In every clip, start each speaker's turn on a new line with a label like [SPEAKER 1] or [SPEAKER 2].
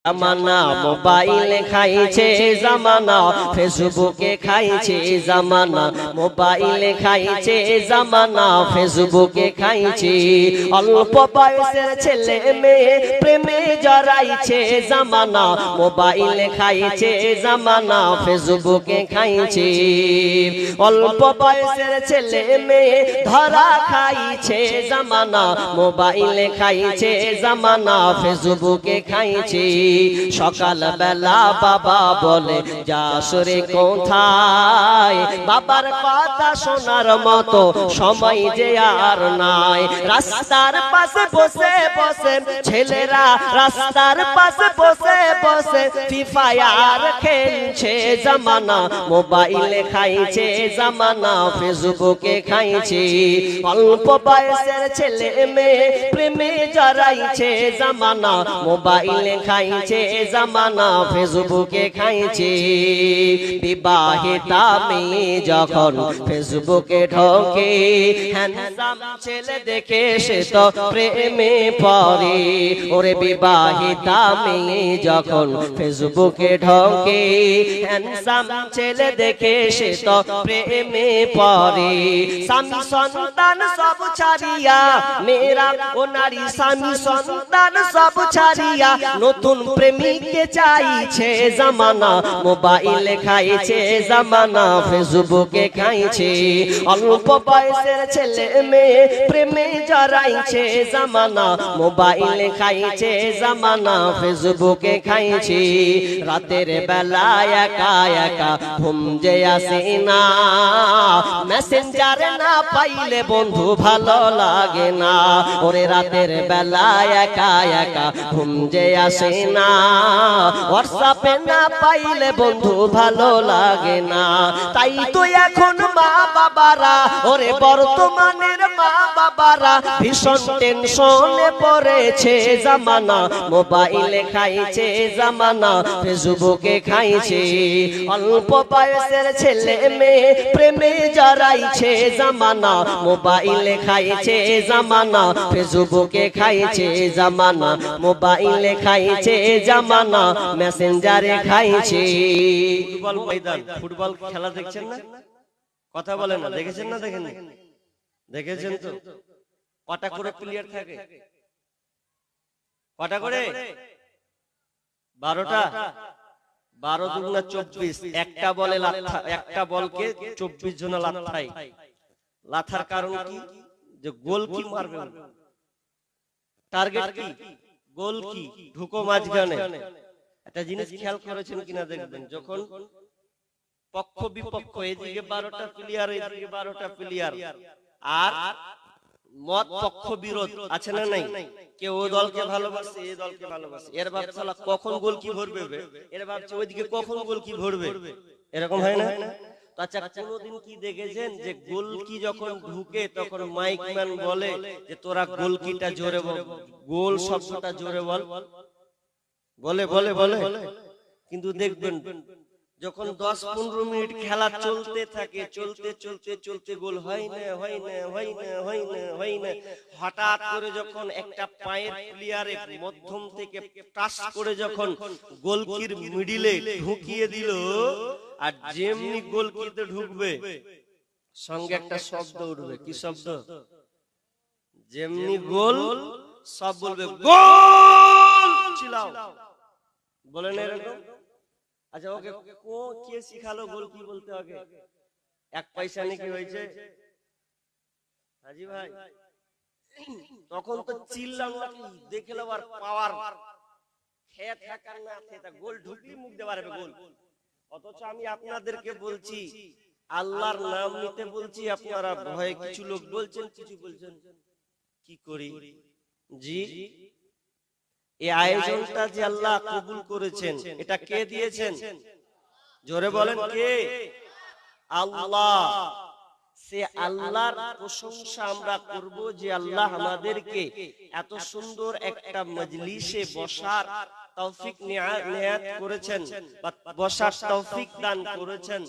[SPEAKER 1] জামানা মোবাইলে খাইছে জামানা, ফেসবুকে খাইছে জামানা, মোবাইলে খাইছে জামানা, ফেসবুকে খাইছে। অল্প বয়সের ছেলে মেয়ে প্রেমে জড়াইছে জামানা, মোবাইলে খাইছে জামানা, ফেসবুকে খাইছে। অল্প বয়সের ছেলে মেয়ে ধরা খাইছে জামানা, মোবাইলে খাইছে জামানা, ফেসবুকে খাইছে। সকাল বেলা বাবা বলে যাসরে কোথায়, বাবার কথা শোনার মতো সময় যে আর নাই। রাস্তার পাশে বসে বসে ছেলেরা, রাস্তার পাশে বসে বসে ফ্রি ফায়ার খেলছে জামানা, মোবাইলে খাইছে জামানা, ফেসবুকে খাইছে। অল্প বয়সের ছেলে মেয়ে প্রেমে জড়াইছে জামানা, মোবাইলে খাইছে জামানা, ফেসবুকে খাইছে। বিবাহিতা মেয়ে যখন ফেসবুকে ঢোকে, হ্যান্ডসাম ছেলে দেখে সে তো প্রেমে পড়ে। ওরে বিবাহিতা মেয়ে যখন ফেসবুকে ঢোকে, হ্যান্ডসাম ছেলে দেখে সে তো প্রেমে পড়ে। স্বামী সন্তান সব ছাড়িয়া, মেয়েরা ও নারী স্বামী সন্তান সব ছাড়িয়া নতুন প্রেমিককে চাইছে জামানা, মোবাইলে খাইছে জামানা, ফেসবুকে খাইছে। অল্প বয়সের ছেলে মেয়ে প্রেমে জড়াইছে জামানা, মোবাইলে খাইছে জামানা, ফেসবুকে খাইছে। রাতের বেলা একা একা ঘুম যে আসে না, মেসেঞ্জারে না পাইলে বন্ধু ভালো লাগে না। ওরে রাতের বেলা একা একা ঘুম যে আসে না, হোয়াটসঅ্যাপে না পাইলে বন্ধু ভালো লাগে না। তাই তো এখন মা বাবারা, ওরে বর্তমানের মা বাবারা ভীষণ টেনশনে পড়েছে জামানা, মোবাইলে খাইছে জামানা, ফেসবুকে খাইছে। অল্প বয়সের ছেলে মেয়ে প্রেমে জড়াইছে জামানা, মোবাইলে খাইছে জামানা, ফেসবুকে খাইছে জামানা, মোবাইলে খাইছে জামানা, মেসেঞ্জারে খাইছে। ফুটবল ময়দান, ফুটবল খেলা দেখছেন না? কথা বলেন না, দেখেছেন না? দেখেন, দেখেছেন তো? কটা করে প্লেয়ার থাকে? কটা করে? 12টা। 12 দুগুণা 24। একটা বলে একটা বলকে 24 জন লাথায়। লাথার কারণ কি? যে গোল কি মারবে, টার্গেট কি, গোল কি, ঢুকো মাঝখানে। একটা জিনিস খেয়াল করেছেন কিনা দেখবেন, যখন পক্ষ বিপক্ষ, এদিকে 12টা প্লেয়ার, এদিকে 12টা প্লেয়ার, আর মত পক্ষ বিরোধ আছে না নাই? কেউ ওই দলকে ভালোবাসে, এই দলকে ভালোবাসে, এর ভাবছে শালা কখন গোল কি ভরবে, এর ভাবছে ওইদিকে কখন গোল কি ভরবে। এরকম হয় না? আচ্ছা, কোনদিন কি দেখেছেন যে গোল কি যখন ঢুকে তখন মাইকম্যান বলে যে তোরা গোল কিটা জোরে বল, গোল শব্দটা জোরে বল, বলে বলে বলে? কিন্তু দেখবেন যখন 10-15 মিনিট খেলা চলতে থাকে, চলতে চলতে চলতে গোল হয় না, হয় না, হয় না, হয় না, হয় না, হঠাৎ করে যখন একটা পায়ের প্লেয়ারে মধ্যম থেকে টাচ করে যখন গোলকির মিডিলে ঢুকিয়ে দিল, আর যেমনি গোলকিতে ঢুকবে সঙ্গে একটা শব্দ উঠবে। কি শব্দ? যেমনি গোল সব বলবে গোল, চিল্লাও, বলেন এরকম? আচ্ছা, ওকে কে শিখালো গোল কি বলতে হবে? 1 পয়সা নাকি হয়েছে হাজি ভাই? তখন তো চিল্লানো দেখে লবার পাওয়ার, খেয়ে থাকার না খেয়ে গোল ঢুকলি মুখ দিয়ে পারবে গোল। অথচ আমি আপনাদেরকে বলছি, আল্লাহর নাম নিতে বলছি, আপনারা ভয়ে কিছু লোক বলছেন, কিছু বলছেন কি করি। জি, এই আয়োজনটা যে আল্লাহ কবুল করেছেন, এটা কে দিয়েছেন? জোরে বলেন কে? আল্লাহ। সে আল্লাহর প্রশংসা আমরা করব যে আল্লাহ আমাদেরকে এত সুন্দর একটা মজলিসে বসার তৌফিক নিয়াত করেছেন, বা বসার তৌফিক দান করেছেন।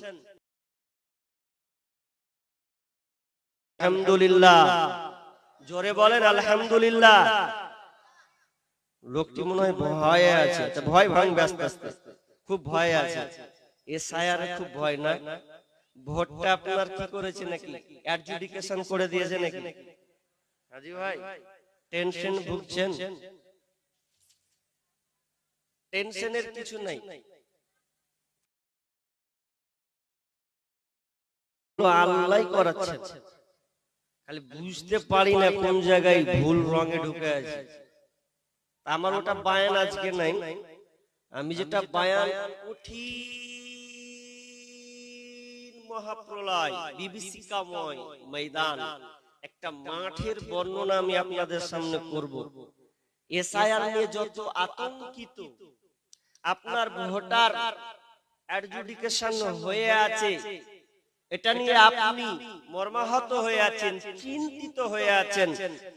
[SPEAKER 1] আলহামদুলিল্লাহ। জোরে বলেন আলহামদুলিল্লাহ। লোকটি মনে হয় ভয়ে আছে, ভয় ভাঙবে আস্তে আস্তে, খুব ভয়ে আছে। এসআইআর খুব ভয় না? ভোটটা আপনার কি করেছে নাকি অ্যাডজুডিকেশন করে দিয়েছে নাকি? হাজি ভাই টেনশন ভুগছেন? টেনশনের কিছু নাই, আল্লাহই করাচ্ছে। খালি বুঝতে পারি না কোন জায়গায় ভুল রঙে ঢুকে আছে। আমার ওটা বায়ান আজকে নাই, আমি যেটা বায়ান কঠিন মহাপ্রলয় বিভীষিকাময় ময়দান, একটা মাঠের বর্ণনা আমি আপনাদের সামনে করব। এসআইআর নিয়ে যত আতঙ্কিত আপনার ভোটার অ্যাডজুডিকেশন হয়ে আছে, এটা নিয়ে আপনি মর্মাহত হয়ে আছেন, চিন্তিত হয়ে আছেন,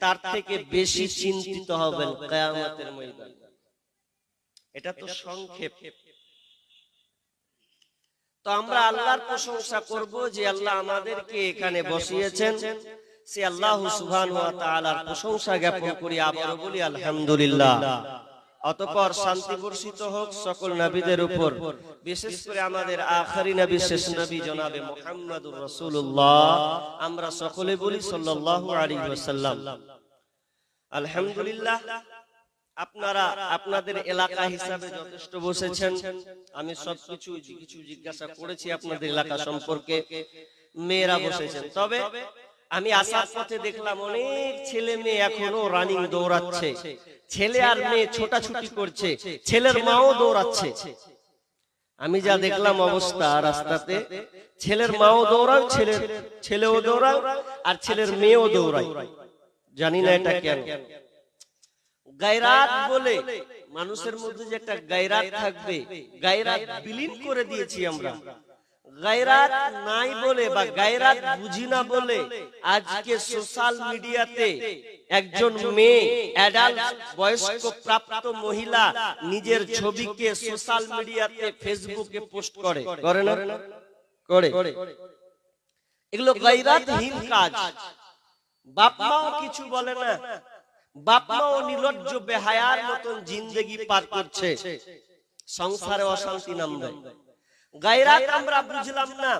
[SPEAKER 1] তার থেকে বেশি চিন্তিত হবেন কিয়ামতের ময়দানে। এটা তো সংক্ষেপ। তো আমরা আল্লাহর প্রশংসা করব যে আল্লাহ আমাদেরকে এখানে বসিয়েছেন, সে আল্লাহ সুবহানাহু ওয়া তাআলার প্রশংসা জ্ঞাপন করি, আবারও বলি আলহামদুলিল্লাহ। অতঃপর শান্তি বর্ষিত হোক সকল নবীদের উপর, বিশেষ করে আমাদের আখেরি নবী, শেষ নবী জনাবে মুহাম্মদুর রাসূলুল্লাহ। আমরা সকলে বলি সাল্লাল্লাহু আলাইহি ওয়াসাল্লাম। আলহামদুলিল্লাহ। আপনারা আপনাদের এলাকা হিসাবে যথেষ্ট বসেছেন। আমি সবকিছু কিছু জিজ্ঞাসা করেছি আপনাদের এলাকা সম্পর্কে, মেয়েরা বসেছেন। তবে আমি আসার পথে দেখলাম অনেক ছেলে মেয়ে এখনো রানিং দৌড়াচ্ছে, ছেলে আর মেয়ে ছোটাছুটি করছে, ছেলের মাও দৌড়াচ্ছে। আমি যা দেখলাম অবস্থা রাস্তাতে, ছেলের মাও দৌড়ায়, ছেলেও দৌড়ায়, আর ছেলের মেয়েও দৌড়ায়। জানি না এটা কেন। গায়রাত বলে মানুষের মধ্যে যে একটা গায়রাত থাকবে, গায়রাত বিলীন করে দিয়েছি আমরা। গায়রাত নাই বলে বা গায়রাত বুঝি না বলে আজকে সোশ্যাল মিডিয়াতে একজন মেয়ে, অ্যাডাল্ট বয়স্ক প্রাপ্ত মহিলা নিজের ছবিকে সোশ্যাল মিডিয়াতে ফেসবুকে পোস্ট করে না? করে। এগুলো গায়রাতহীন কাজ। বাপ মাও কিছু বলে না, বাপ মাও নির্লজ্জ বেহায়ার মতন জিন্দেগি পার করছে, সংসারে অশান্তি নামবে। গায়রাত আমরা বুঝলাম না।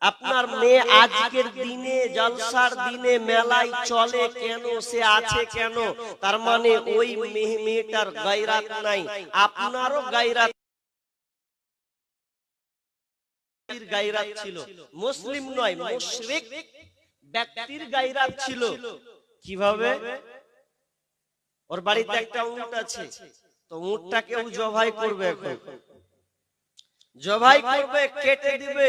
[SPEAKER 1] আপনার মেয়ে আজকের দিনে জলসার দিনে মেলায় চলে কেন, সে আছে কেন? তার মানে ওই মেয়েটার গায়রাত নাই। আপনারও গায়রাত ছিল, মুসলিম নয় মুশরিক ব্যক্তির গায়রাত ছিল। কিভাবে? ওর বাড়িতে একটা উট আছে, তো উটটাকে ও জবাই করবে, এখন জবাই করবে, কেটে দিবে।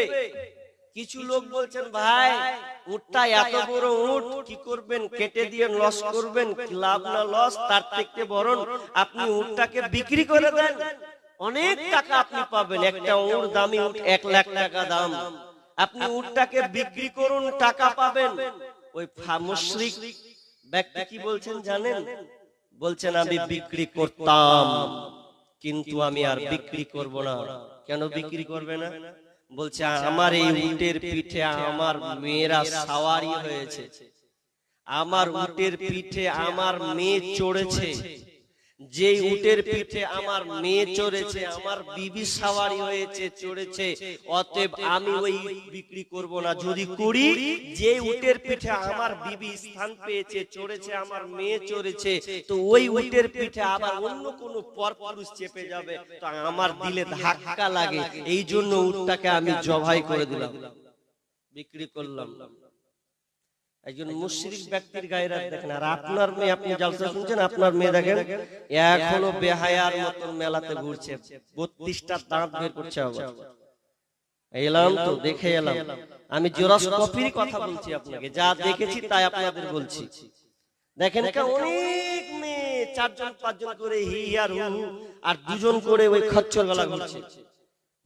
[SPEAKER 1] কিছু লোক বলছেন ভাই উটটা এত বড় উট কি করবেন, কেটে দিয়ে লস করবেন, লাভ না লস, তার থেকে বরং আপনি উটটাকে বিক্রি করে দেন, অনেক টাকা আপনি পাবেন। একটা উট দামি উট 1 লাখ টাকা দাম, আপনি উটটাকে বিক্রি করুন, টাকা পাবেন। ওই মুশরিক ব্যক্তি কি বলছেন জানেন? বলছেন আমি বিক্রি করতাম, কিন্তু আমি আর বিক্রি করব না। কেন বিক্রি করবে না? বলছে আমার এই উটের পিঠে আমার মেয়েরা সাওয়ারি হয়েছে, আমার উটের পিঠে আমার মেয়ে চড়েছে, যে উটের পিঠে আমার মেয়ে চড়েছে, আমার বিবি সাওয়ারি হয়েছে, চড়েছে, অতএব আমি ওই বিক্রি করব না। যদি করি, যে উটের পিঠে আমার বিবি স্থান পেয়েছে, চড়েছে, আমার মেয়ে চড়েছে, তো ওই উটের পিঠে আবার অন্য কোন পরপুরুষ চেপে যাবে, তো আমার দিলে ধাক্কা লাগে, এই জন্য উটটাকে আমি জবাই করে দিলাম, বিক্রি করলাম। একজন মুশরিক ব্যক্তির গায়রাত দেখেন। আর আপনার মেয়ে, আপনি জালসা শুনছেন, আপনার মেয়ে দেখেন এখনো বেহায়ার মতন মেলাতে ঘুরছে, 32টা দাঁত বের করছে। আবার এলাম তো দেখে এলাম, আমি জোরাস কপির কথা বলছি আপনাকে, যা দেখেছি তাই আপনাদের বলছি। দেখেন অনেক মেয়ে 4 জন 5 জন করে হি আর হু, আর 2 জন করে ওই খচ্চর গলা ঘুরছে।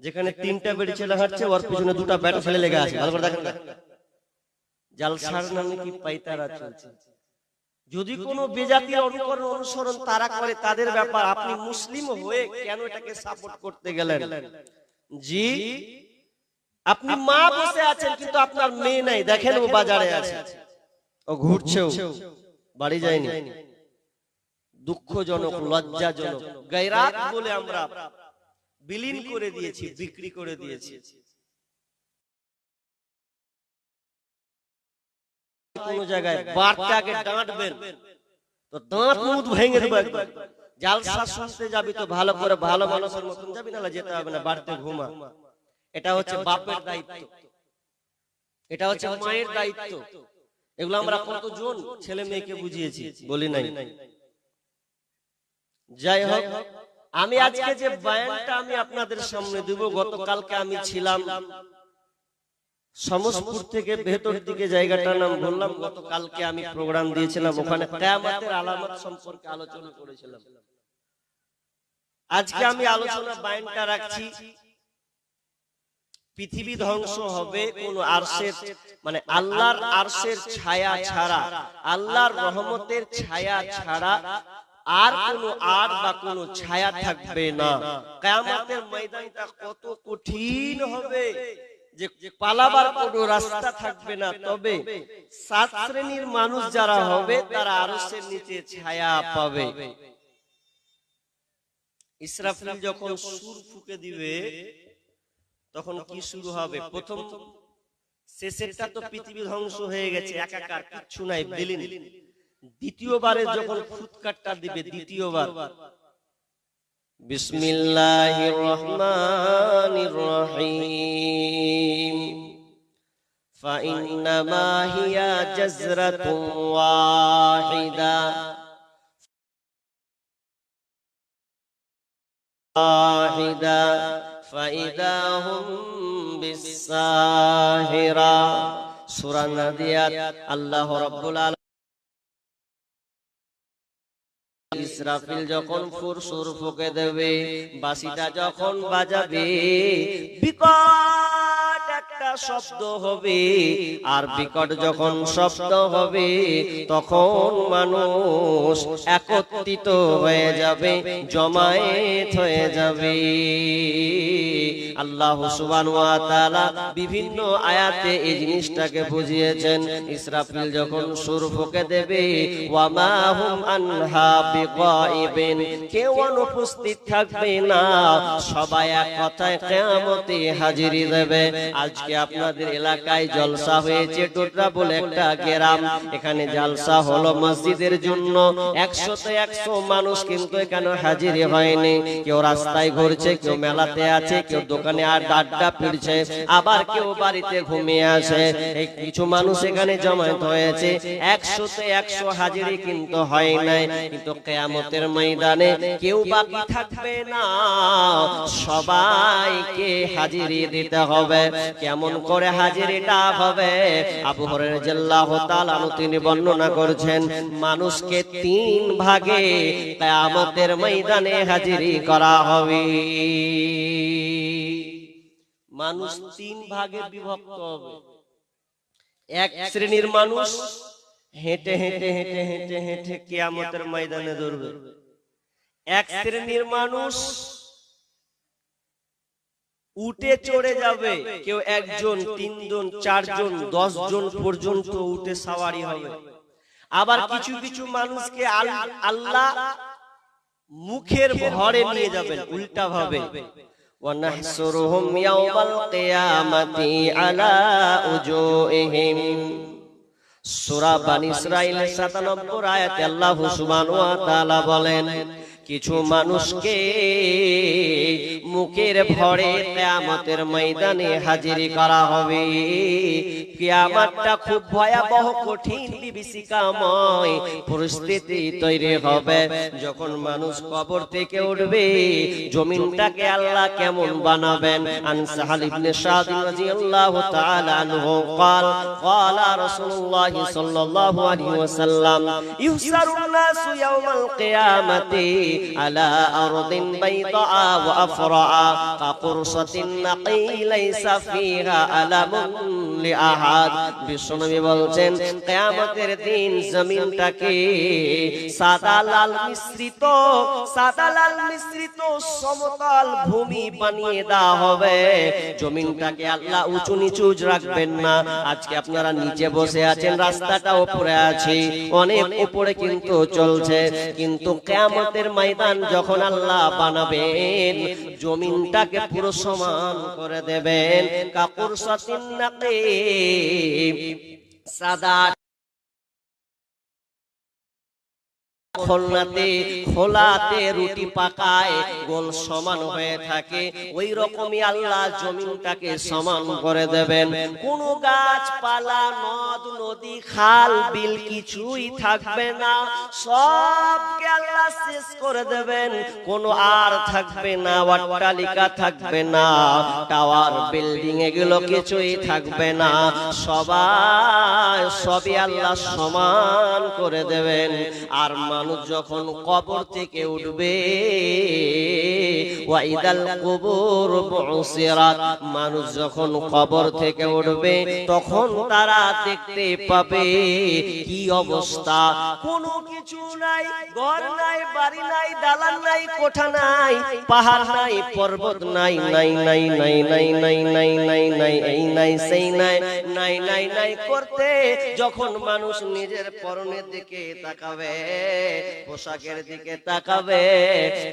[SPEAKER 1] যেখানে 3টা বেড়ি ছেলে হাঁটছে, ওর পিছনে 2টা ব্যাটা ছেলে লেগে আছে। ভালো করে দেখেন, জালসার নামে কি পাইতারা চলছে। যদি কোনো বেজাতির অনুকরণ অনুসরণ তারা করে, তাদের ব্যাপার। আপনি মুসলিম হয়ে কেন এটাকে সাপোর্ট করতে গেলেন? জি, আপনি মা বসে আছেন কিন্তু আপনার মেয়ে নাই, দেখেন ও বাজারে আছে, ও ঘুরছেও, বাড়ি যায়নি। দুঃখজনক, লজ্জাজনক। গায়রাত বলে আমরা বিলীন করে দিয়েছি, বিক্রি করে দিয়েছি। কোন জায়গায় বারটাকে ডাঁটবেন তো দাঁত মুখ ভেঙে দেবে একবার। জালসা শুনতে যাবি তো ভালো করে ভালো মানুষের মতন যাবি, না যেতে হবে না, বাড়িতে ঘুমা। এটা হচ্ছে বাপের দায়িত্ব, এটা হচ্ছে মায়ের দায়িত্ব। এগুলো আমরা কতজন ছেলে মেয়েকে বুঝিয়েছি, বলি নাই? যাই হোক, আমি আজকে যে বয়ানটা আমি আপনাদের সামনে দেব, গতকালকে আমি ছিলাম সমসপুর থেকে ভেতর দিকে, জায়গাটার নাম বললাম। গতকালকে আমি প্রোগ্রাম দিয়েছিলাম, ওখানে কিয়ামতের আলামত সম্পর্কে আলোচনা করেছিলাম। আজকে আমি আলোচনা বয়ানটা রাখছি, পৃথিবী ধ্বংস হবে কোন আরশের মানে আল্লাহর আরশের ছায়া ছাড়া, আল্লাহর রহমতের ছায়া ছাড়া আর কোন আর বা কোন ছায়া থাকবে না। কিয়ামতের ময়দানটা কত কঠিন হবে যে পালাবার কোনো রাস্তা থাকবে না। তবে 7 শ্রেণীর মানুষ যারা হবে তারা আরশের নিচে ছায়া পাবে। ইসরাফিল যখন সুর ফুঁকে দিবে তখন কি শুরু হবে? প্রথম শেষেরটা তো পৃথিবী ধ্বংস হয়ে গেছে, একাকার, কিচ্ছু নাই, বিলীন। দ্বিতীয়বারে যখন ফুৎকারটা দিবে, দ্বিতীয়বার বিসমিল্লাহির রহমানির রহিম ফাইন্নামা হিয়া জাজরাতুন ওয়াহিদা ফাইদা হুম বিসাহিরা। সূরা নাদিয়াত। আল্লাহ রাব্বুল আলামিন ইসরাফিল যখন সুর ফুঁকে দেবে, বাঁশিটা যখন বাজাবে, বিকট একটা শব্দ হবে। আর বিকট যখন শব্দ হবে তখন মানুষ একত্রিত হয়ে যাবে, জমায়েত হয়ে যাবে। আল্লাহ সুবহানাহু ওয়া তাআলা বিভিন্ন আয়াতে এই জিনিসটাকে বুঝিয়েছেন। ইসরাফিল যখন সুর ফুঁকে দেবে, ওয়া মা হুম আনহা বিগাইবিন, কেউ অনুপস্থিত থাকবে না, সবাই এক কথায় কিয়ামতে হাজিরি দেবে। আজকে আপনাদের এলাকায় জলসা হয়েছে, টোটরা বলে একটা গ্রাম, এখানে জলসা হলো মসজিদের জন্য। 100তে 100 মানুষ কিন্তু এখানে হাজিরি হয়নি। কেউ রাস্তায় ঘুরছে, কেউ মেলাতে আছে, কেউ দোকানে আর আড্ডা পিটছে, আবার কেউ বাড়িতে ঘুমিয়ে আসে। এই কিছু মানুষ এখানে জমায়েত হয়েছে, 100তে 100 হাজিরি কিন্তু হয় নাই। কিন্তু কিয়ামতের ময়দানে কেউ বাকি থাকবে না, সবাইকে হাজিরি দিতে হবে। কেমন করে হাজিরিটা হবে? আবু হুরায়রা রাদিয়াল্লাহু তাআলা তিনি বর্ণনা করেছেন, মানুষকে 3 ভাগে কিয়ামতের ময়দানে হাজিরি করা হবে। মানুষ 3 ভাগে বিভক্ত হবে। এক শ্রেণীর মানুষ হেঁটে হেঁটে হেঁটে হেঁটে হেঁটে কিয়ামতের ময়দানে দৌড়বে। এক শ্রেণীর মানুষ উটে চড়ে যাবে, কেউ 1 জন, 3 জন, 4 জন, 10 জন পর্যন্ত উটে সওয়ারি হবে। আবার কিছু কিছু মানুষকে আল্লাহ মুখের ভরে নিয়ে যাবেন, উল্টা ভাবে। ওয়ানাহসুরুহুম ইয়াওমাল কিয়ামাতি আলা উজুহিহিম। সূরা বনী ইসরাঈলের 97 আয়াতে আল্লাহ সুবহানাহু ওয়া তাআলা বলেন, কিছু মানুষকে মুখের ভরে কিয়ামতের ময়দানে হাজিরি করা হবে। কিয়ামতটা খুব ভয়াবহ, কঠিন, বিভীষিকাময় পরিস্থিতি তৈরি হবে। যখন মানুষ কবর থেকে উঠবে, জমিনটাকে আল্লাহ কেমন বানাবেন? আন সাহাল ইবনে সাদ রাদিয়াল্লাহু তাআলা আনহু قال قال رسول الله صلى الله عليه وسلم يحشر الناس يوم القيامة على أرض بيضاء وأفرع কাকুরসাতিন নাকি লাইসা ফিহা আলামুন লিআহাদ। বিশ্বনবী বলছেন কিয়ামতের দিন জমিনটাকে সাদা লাল মিশ্রিত সমতল ভূমি বানিয়ে দেওয়া হবে। জমিনটাকে আল্লাহ উঁচু নিচু রাখবেন না। আজকে আপনারা নিচে বসে আছেন, রাস্তাটা উপরে আছে, অনেক উপরে কিন্তু চলছে, কিন্তু কিয়ামতের ময়দান যখন আল্লাহ বানাবেন জমিনটাকে পুরো সমান করে দেবেন। কাকুরসাতিন নাকি সাদা খোলাতে রুটি পাকায় গোল সমান হয়ে থাকে, ওই রকমই আল্লাহ জমিনটাকে সমান করে দেবেন। কোন গাছপালা, নদ নদী, খাল বিল কিছুই থাকবে না, সবকে আল্লাহ শেষ করে দেবেন। কোন আর থাকবে না, অট্টালিকা থাকবে না, টাওয়ার বিল্ডিং এগুলো কিছুই থাকবে না, সবই আল্লাহ সমান করে দেবেন। আর মানুষ যখন কবর থেকে উঠবে, ওয়াইদাল কুবুর বুসিরাত, মানুষ যখন কবর থেকে উঠবে তখন তারা দেখতে পাবে কি অবস্থা। কোনো কিছু নাই, ঘর নাই, বাড়ি নাই, দালান নাই, কোঠা নাই, পাহাড় নাই, পর্বত নাই, নাই নাই নাই নাই নাই নাই নাই নাই এই নাই সেই নাই নাই নাই নাই করতে যখন মানুষ নিজের পরনের দিকে তাকাবে, পোশাকের দিকে তাকাবে,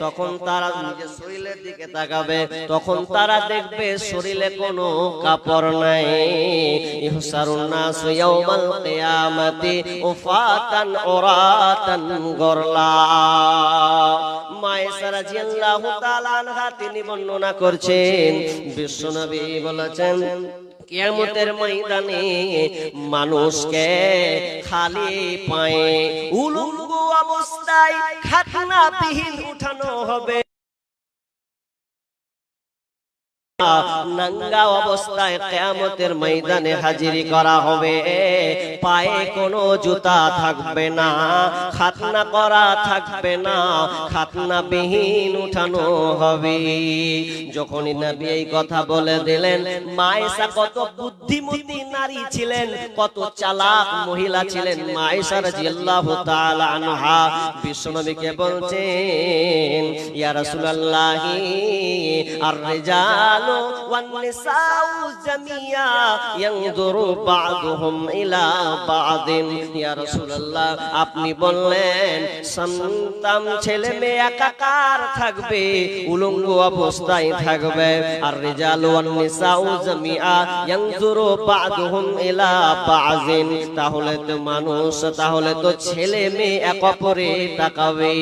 [SPEAKER 1] তখন তারা নিজের শরীরের দিকে তাকাবে, তখন তারা দেখবে শরীরে কোনো কাপড় নাই। ইহসারুন নাস ইয়াউমাল কিয়ামাতি উফাতান উরাতান গরলা। মায়েশা রাদিয়াল্লাহু তাআলা আনহা তিনি বর্ণনা করছেন, বিশ্বনবী বলেছেন কিয়ামতের ময়দানে মানুষকে খালি পায়ে উলঙ্গ অবস্থায় খাতনাবিহীন উঠানো হবে, নাঙ্গা অবস্থায় কিয়ামতের ময়দানে হাজিরি করা হবে। পায়ে কোনো জুতা থাকবে না, খাতনা করা থাকবে না, খাতনাবিহীন উঠানো হবে। যখনই নবী এই কথা বলে দিলেন, মায়েশা কত বুদ্ধিমতী নারী ছিলেন, কত চালাক মহিলা ছিলেন। মায়েশা রাদিয়াল্লাহু তাআলা আনহা বিশ্বনবীকে বলছেন, ইয়া রাসূলুল্লাহি আর রিজাল والنساء جميعا ينظر بعضهم إلى بعض। ইয়া রাসূলুল্লাহ, আপনি বললেন সন্তান ছেলে মেয়ে একাকার থাকবে, উলঙ্গ অবস্থায় থাকবে। আর রিজাল ওয়ান নিসাউ জামিআ ইয়ানজুরু বা'দুহুম ইলা বা'যিন, তাহলে তো মানুষ, তাহলে তো ছেলে মেয়ে এক অপরে তাকাবে,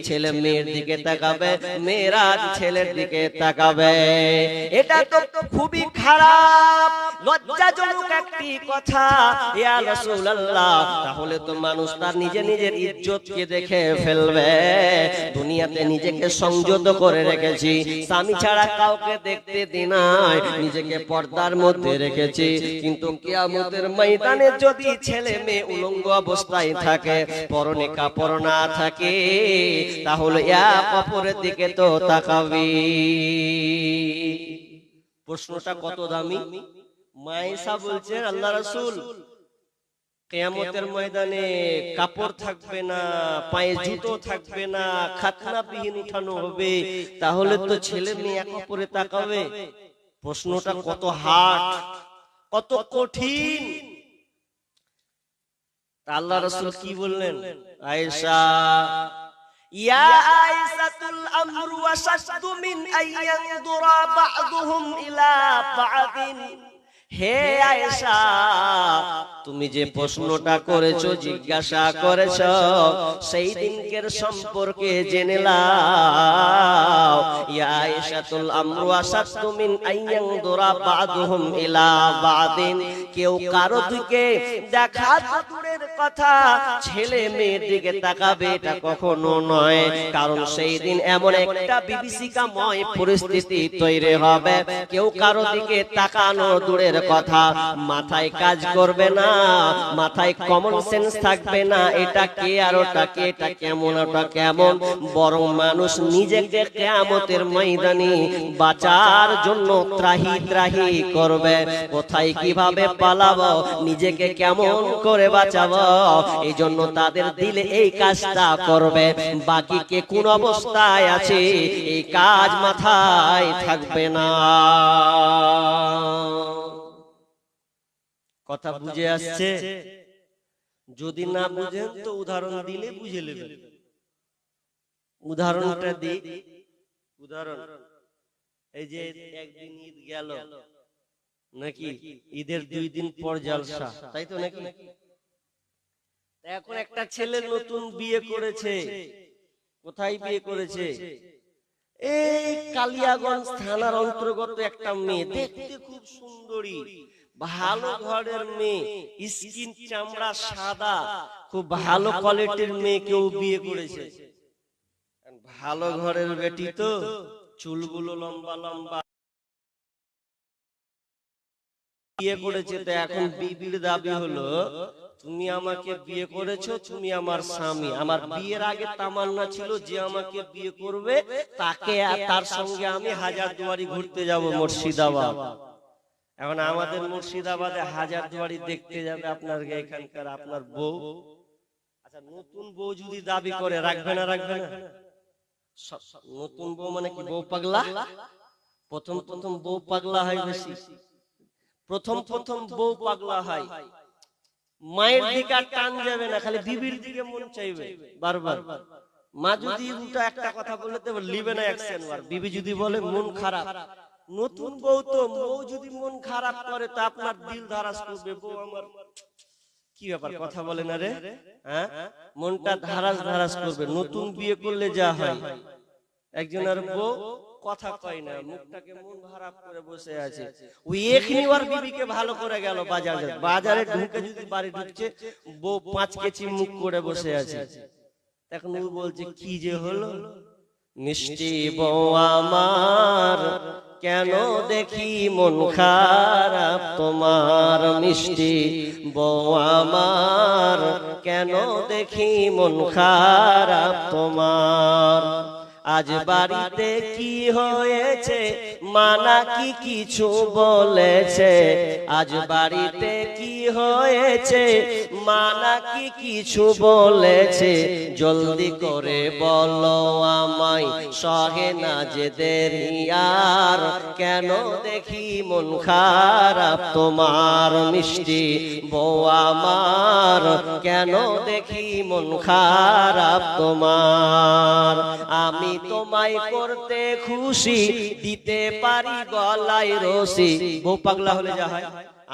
[SPEAKER 1] ছেলে মেয়ের দিকে তাকাবে, মেয়েরা ছেলের দিকে তাকাবে। এটা তো খুবই খারাপ, লজ্জাজনক একটি কথা। ইয়া রাসূলুল্লাহ, তাহলে তো মানুষ তার নিজের ইজ্জতকে দেখে ফেলবে। দুনিয়াতে নিজেকে সংযত করে রেখেছি, স্বামী ছাড়া কাউকে দেখতে দিই নাই, নিজেকে পর্দার মধ্যে রেখেছি, কিন্তু কিয়ামতের ময়দানে যদি ছেলে মেয়ে উলঙ্গ অবস্থায় থাকে, পরনে কাপড় না থাকে, তাহলে এক অপরের দিকে তো তাকাবি। প্রশ্নটা কত দামি। মায়েশা বলছেন, আল্লাহ রাসূল, কিয়ামতের ময়দানে কাপড় থাকবে না, পায়ে জুতো থাকবে না, খাতনাবিহীন উঠানো হবে, তাহলে তো ছেলে মেয়ে এক অপরে তাকাবে। প্রশ্নটা কত হার্ড, কত কঠিন। আল্লাহ রাসূল কি বললেন? আয়েশা, ইয়া আয়েশাতুল আমরু ওয়াশাদু মিন আইয়ানদুরা বা'দুহুম ইলা বা'দিন। হে আয়েশা, তুমি যে প্রশ্নটা করেছো, জিজ্ঞাসা করেছো, সেই দিনকের সম্পর্কে জেনে নাও। ইয়া আয়েশাতুল আমরু আশাদু মিন আইয়ানদুরা বা'দুহুম ইলা বা'দিন। কেউ কারো দিকে দেখা দূরের কথা ছেলে মেয়ের দিকে তাকাবে এটা কখনো নয়, কারণ সেই দিন এমন একটা বিভীষিকাময় পরিস্থিতি তৈরি হবে, কেউ কারো দিকে তাকানো দূরের কথা, মাথায় কাজ করবে না, মাথায় কমন সেন্স থাকবে না, এটা কে আর ওটা কে, এটা কেমন ওটা কেমন, বরং মানুষ নিজেকে কিয়ামতের ময়দানে বাঁচার জন্য ত্রাহি ত্রাহি করবে, কোথায় কিভাবে পালাবো, নিজেকে কেমন করে বাঁচাবো, এই জন্য তাদের দিলে এই কাজটা করবে। বাকি কে কোন অবস্থায় আছে এই কাজ মাথায় থাকবে না। কথা বুঝে আসছে? যদি না বুঝেন তো উদাহরণ দিলে বুঝে নেবেন। উদাহরণটা দিই। উদাহরণ, এই যে একদিন ঈদ গেল নাকি, ঈদের 2 দিন পর জলসা, তাই তো নাকি? এখন একটা ছেলে নতুন বিয়ে করেছে, কোথায় বিয়ে করেছে? এই কালিয়াগঞ্জ থানার অন্তর্গত একটা মেয়ে, দেখতে খুব সুন্দরী, ভালো ঘরের মেয়ে, স্কিন চামড়া সাদা, খুব ভালো কোয়ালিটির মেয়ে কেউ বিয়ে করেছে। ভালো ঘরের বেটি তো, চুলগুলো লম্বা লম্বা, বিয়ে করেছে। তো এখন বিবির দাবি হলো, তুমি আমাকে বিয়ে করেছো, তুমি আমার স্বামী। আমার বিয়ের আগে তামান্না ছিল যে আমাকে বিয়ে করবে তাকে, তার সঙ্গে আমি হাজারদুয়ারি ঘুরতে যাব মুর্শিদাবাদ। এখন আমাদের মুর্শিদাবাদে হাজারদুয়ারি দেখতে যাবে আপনার এখানকার আপনার বউ। আচ্ছা, নতুন বউ যদি দাবি করে, রাখবে না রাখবে না? নতুন বউ মানে কি বউ পাগলা? প্রথম প্রথম বউ পাগলা হয় বেশি, প্রথম প্রথম বউ পাগলা হয়, মায়ের দিকে আর টান যাবে না, খালি বিবির দিকে মন চাইবে বারবার। মা যদি উল্টা একটা কথা বলে তো লিবে না অ্যাকশন বার, বিবি যদি বলে মন খারাপ, নতুন বউ তো, বউ যদি মন খারাপ করে তো আপনার দিল ধারাস করবে, বউ আমার কি ব্যাপার কথা বলে না রে, হ্যাঁ, মনটা ধারাস ধারাস করবে। নতুন বিয়ে করলে যা হয়, একজনের বউ কথা কয় না, মুখটাকে মন খারাপ করে বসে আছে, ওই এখনি ওর বিবিকে ভালো করে গেল বাজারে, বাজারে ঢুকে যদি বাড়ি ঢুকছে, বউ 5 কেজি মুখ করে বসে আছে। এখন ও বলছে কি যে হলো, মিষ্টি বউ আমার কেন দেখি মন খারাপ তোমার, মিষ্টি বউ আমার কেন দেখি মন খারাপ তোমার, আজ বাড়িতে কি হয়েছে মানা কি কিছু বলেছে, আজ বাড়িতে কি হয়েছে মানা কি কিছু বলেছে, জলদি করে বলো আমায় সহে না যে দেরি আর, কেন দেখি মন খারাপ তোমার, মিষ্টি বউ আমার কেন দেখি মন খারাপ তোমার, আমি তোমায় করতে খুশি দিতে পারি গলায় রশি, বউ পাগলা হলে যা হয়,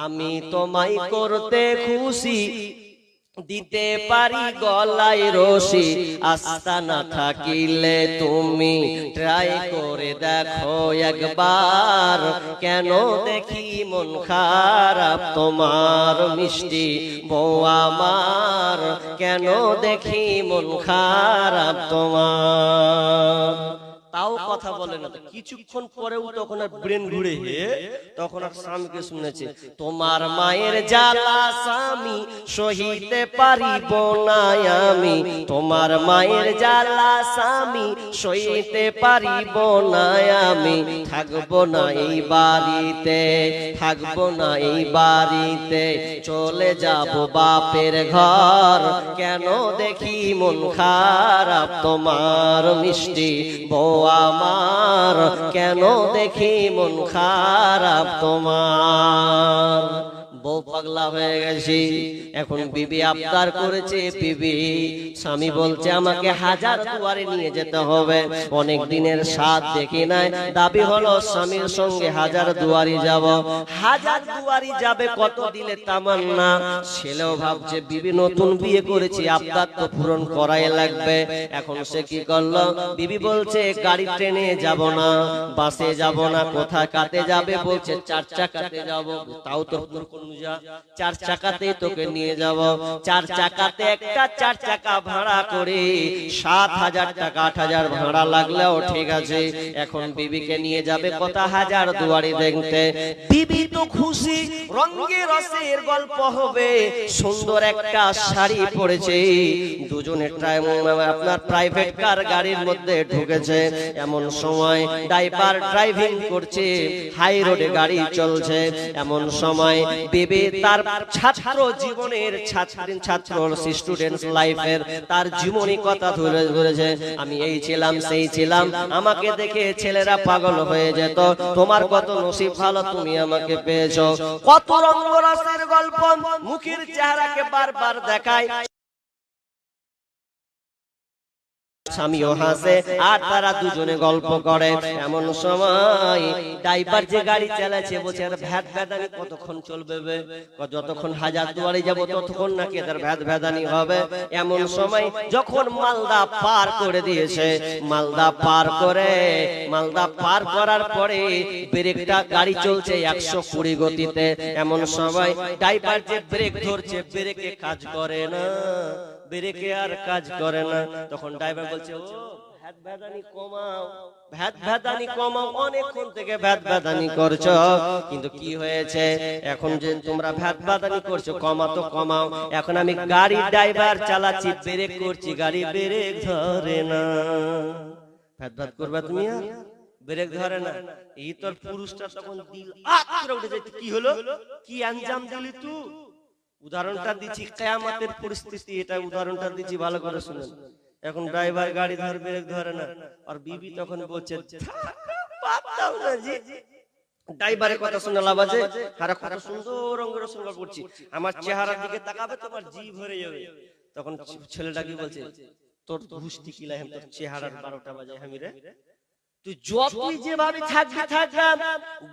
[SPEAKER 1] আমি তোমায় করতে খুশি দিতে পারি গলায় রশি, আস্থা না থাকিলে তুমি ট্রাই করে দেখো একবার, কেন দেখি মন খারাপ তোমার, মিষ্টি বউ আমার কেন দেখি মন খারাপ তোমার। তাও কথা বলে না, কিছুক্ষণ পরেও তখন আর ব্রেন ঘুরে তখন আর স্বামীকে শুনেছে, তোমার মায়ের জ্বালা স্বামী সহিতে পারিব না আমি, তোমার মায়ের জ্বালা স্বামী সহিতে পারিব না আমি, থাকবো না এই বাড়িতে, থাকবো না এই বাড়িতে, চলে যাব বাপের ঘর, কেন দেখি মন খারাপ তোমার, মিষ্টি বউ আমার কেন দেখি মন খারাপ তোমার। বউ পাগলা হয়ে গেছি, এখন বিবি আবদার করেছে, বিবি স্বামী বলছে আমাকে হাজারদুয়ারি নিয়ে যেতে হবে, অনেক দিনের স্বাদ দেখি নাই, দাবি হলো স্বামীর সঙ্গে হাজারদুয়ারি যাব। হাজারদুয়ারি যাবে কত দিলে তামান্না, ছেলেও ভাবছে বিবি নতুন বিয়ে করেছি, আবদার তো পূরণ করাই লাগবে। এখন সে কি করলো, বিবি বলছে গাড়ি ট্রেনে যাব না, বাসে যাব না, কোথায় কাতে যাবে, বলছে 4 চাকাতে যাব, তাও তো 4 চাকাতেই তোকে নিয়ে নিয়ে যাব। 4 চাকাতে একটা 4 চাকা ভাড়া করে 7,000 টাকা 8,000 ভাড়া লাগলেও ঠিক আছে। এখন বিবিকে নিয়ে যাবে কত হাজার দুয়ারি দেখতে। বিবি তো খুশি, রঙে রসের গল্প হবে, সুন্দর একটা শাড়ি পরেছে, দুজনে আপনার প্রাইভেট কার গাড়ির মধ্যে ঢুকেছে। এমন সময় ড্রাইভার ড্রাইভিং করছে, হাই রোডে গাড়ি চলছে। এমন সময় বিবি তার ছাত্র জীবনের ছাত্র স্টুডেন্টস লাইফের তার জীবনী কথা ধরে ধরেছে। আমি এই ছিলাম সেই ছিলাম, আমাকে দেখে ছেলেরা পাগল হয়ে যেত, তোমার কত নসিব ভালো তুমি আমাকে পেয়েছো। কত রঙ্গরসের গল্প মুখের চেহারাকে বারবার দেখায়। স্বামীও হাসে আর তারা দুজনে গল্প করে। এমন সময় ড্রাইভার যে গাড়ি চালাচ্ছে বলছে ভ্যাট ভ্যাদানি কতক্ষণ চলবে, যতক্ষণ হাজার দুয়ারি যাব ততক্ষণ নাকি এদের ভ্যাট ভ্যাদানি হবে। এমন সময় যখন মালদা পার করে দিয়েছে, মালদা পার করার পরে ব্রেকটা গাড়ি চলছে 120 গতিতে। এমন সময় ড্রাইভার যে ব্রেক ধরছে, ব্রেকে কাজ করে না, ব্রেকে আর কাজ করে না। তখন ড্রাইভার বলছে ও ভ্যাট ভ্যাদানি কমাও, ভ্যাট ভ্যাদানি কমাও, অনেকক্ষণ থেকে ভ্যাট ভ্যাদানি করছো, কিন্তু কি হয়েছে এখন যে তোমরা ভ্যাট ভ্যাদানি করছো, কমা তো কমাও। এখন আমি গাড়ি ড্রাইভার চালাচ্ছি, ব্রেক করছি, গাড়ি ব্রেক ধরে না। ভ্যাট ভ্যাট করবা তুমি, ব্রেক ধরে না। এই তোর পুরুষটা তখন দিল আত্রা উঠে যায়, কি হলো, কি আঞ্জাম দিলি তুই? উদাহরণটা দিচ্ছি কিয়ামতের পরিস্থিতি, এটা উদাহরণটা দিচ্ছি, ভালো করে শুনুন। এখন ড্রাইভার গাড়ি ধরে ব্রেক ধরে না, আর বিবি তখন বলছে পাতাও না জি। ড্রাইভারের কথা শুনে লাভ আছে? আর কত সুন্দর রঙের সঙ্গে করছি, আমার চেহারার দিকে তাকাবে তোমার জিভ ভরে যাবে। তখন ছেলেটা কি বলছে, তোর গুষ্টি কিলাই, তোর চেহারার 12টা বাজে আমি রে। তুই যতই যেভাবে থাকবি থাকলাম,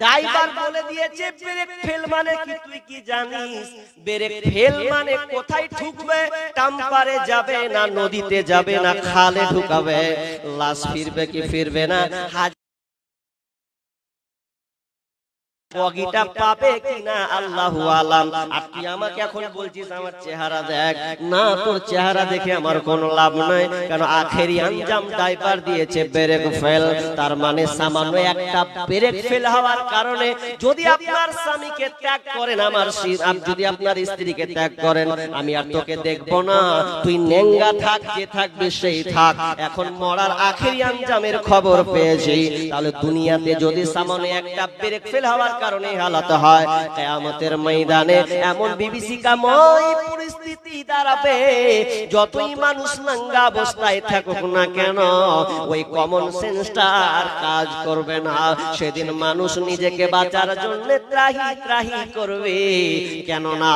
[SPEAKER 1] ড্রাইভার বলে দিয়েছে ব্রেক ফেল মানে কি তুই কি জানিস? ব্রেক ফেল মানে কোথায় ঠুকবে, টাম্পারে যাবে না, নদীতে যাবে না, খালে ঢুকাবে, লাশ ফিরবে কি ফিরবে না, বগিটা পাবে কিনা আল্লাহু আলাম। আর তুই আমাকে এখন বলছিস আমার চেহারা দেখ, না তোর চেহারা দেখে আমার কোনো লাভ নাই, কারণ আখেরি আঞ্জাম ড্রাইভার দিয়েছে ব্রেক ফেল। তার মানে সামান্য একটা ব্রেক ফেল হওয়ার কারণে যদি আপনার স্বামীকে ত্যাগ করেন, আমার যদি আপনার স্ত্রীকে ত্যাগ করেন, আমি আর তোকে দেখবো না, তুই নেঙ্গা থাক, যে থাকবে সেই থাক। এখন মরার আখেরি আঞ্জামের খবর পেয়েছি, তাহলে দুনিয়াতে যদি সামান্য একটা ব্রেক ফেল হওয়ার কারণে হালাত হয়, কিয়ামতের ময়দানে এমন বিভীষিকাময় পরিস্থিতি দাঁড়াবে, যতই মানুষ নাঙ্গা অবস্থায় থাকুক না কেন, ওই কমন সেন্সটা আর কাজ করবে না। সেদিন মানুষ নিজেকে বাঁচার জন্য ত্রাহি ত্রাহি করবে, কেননা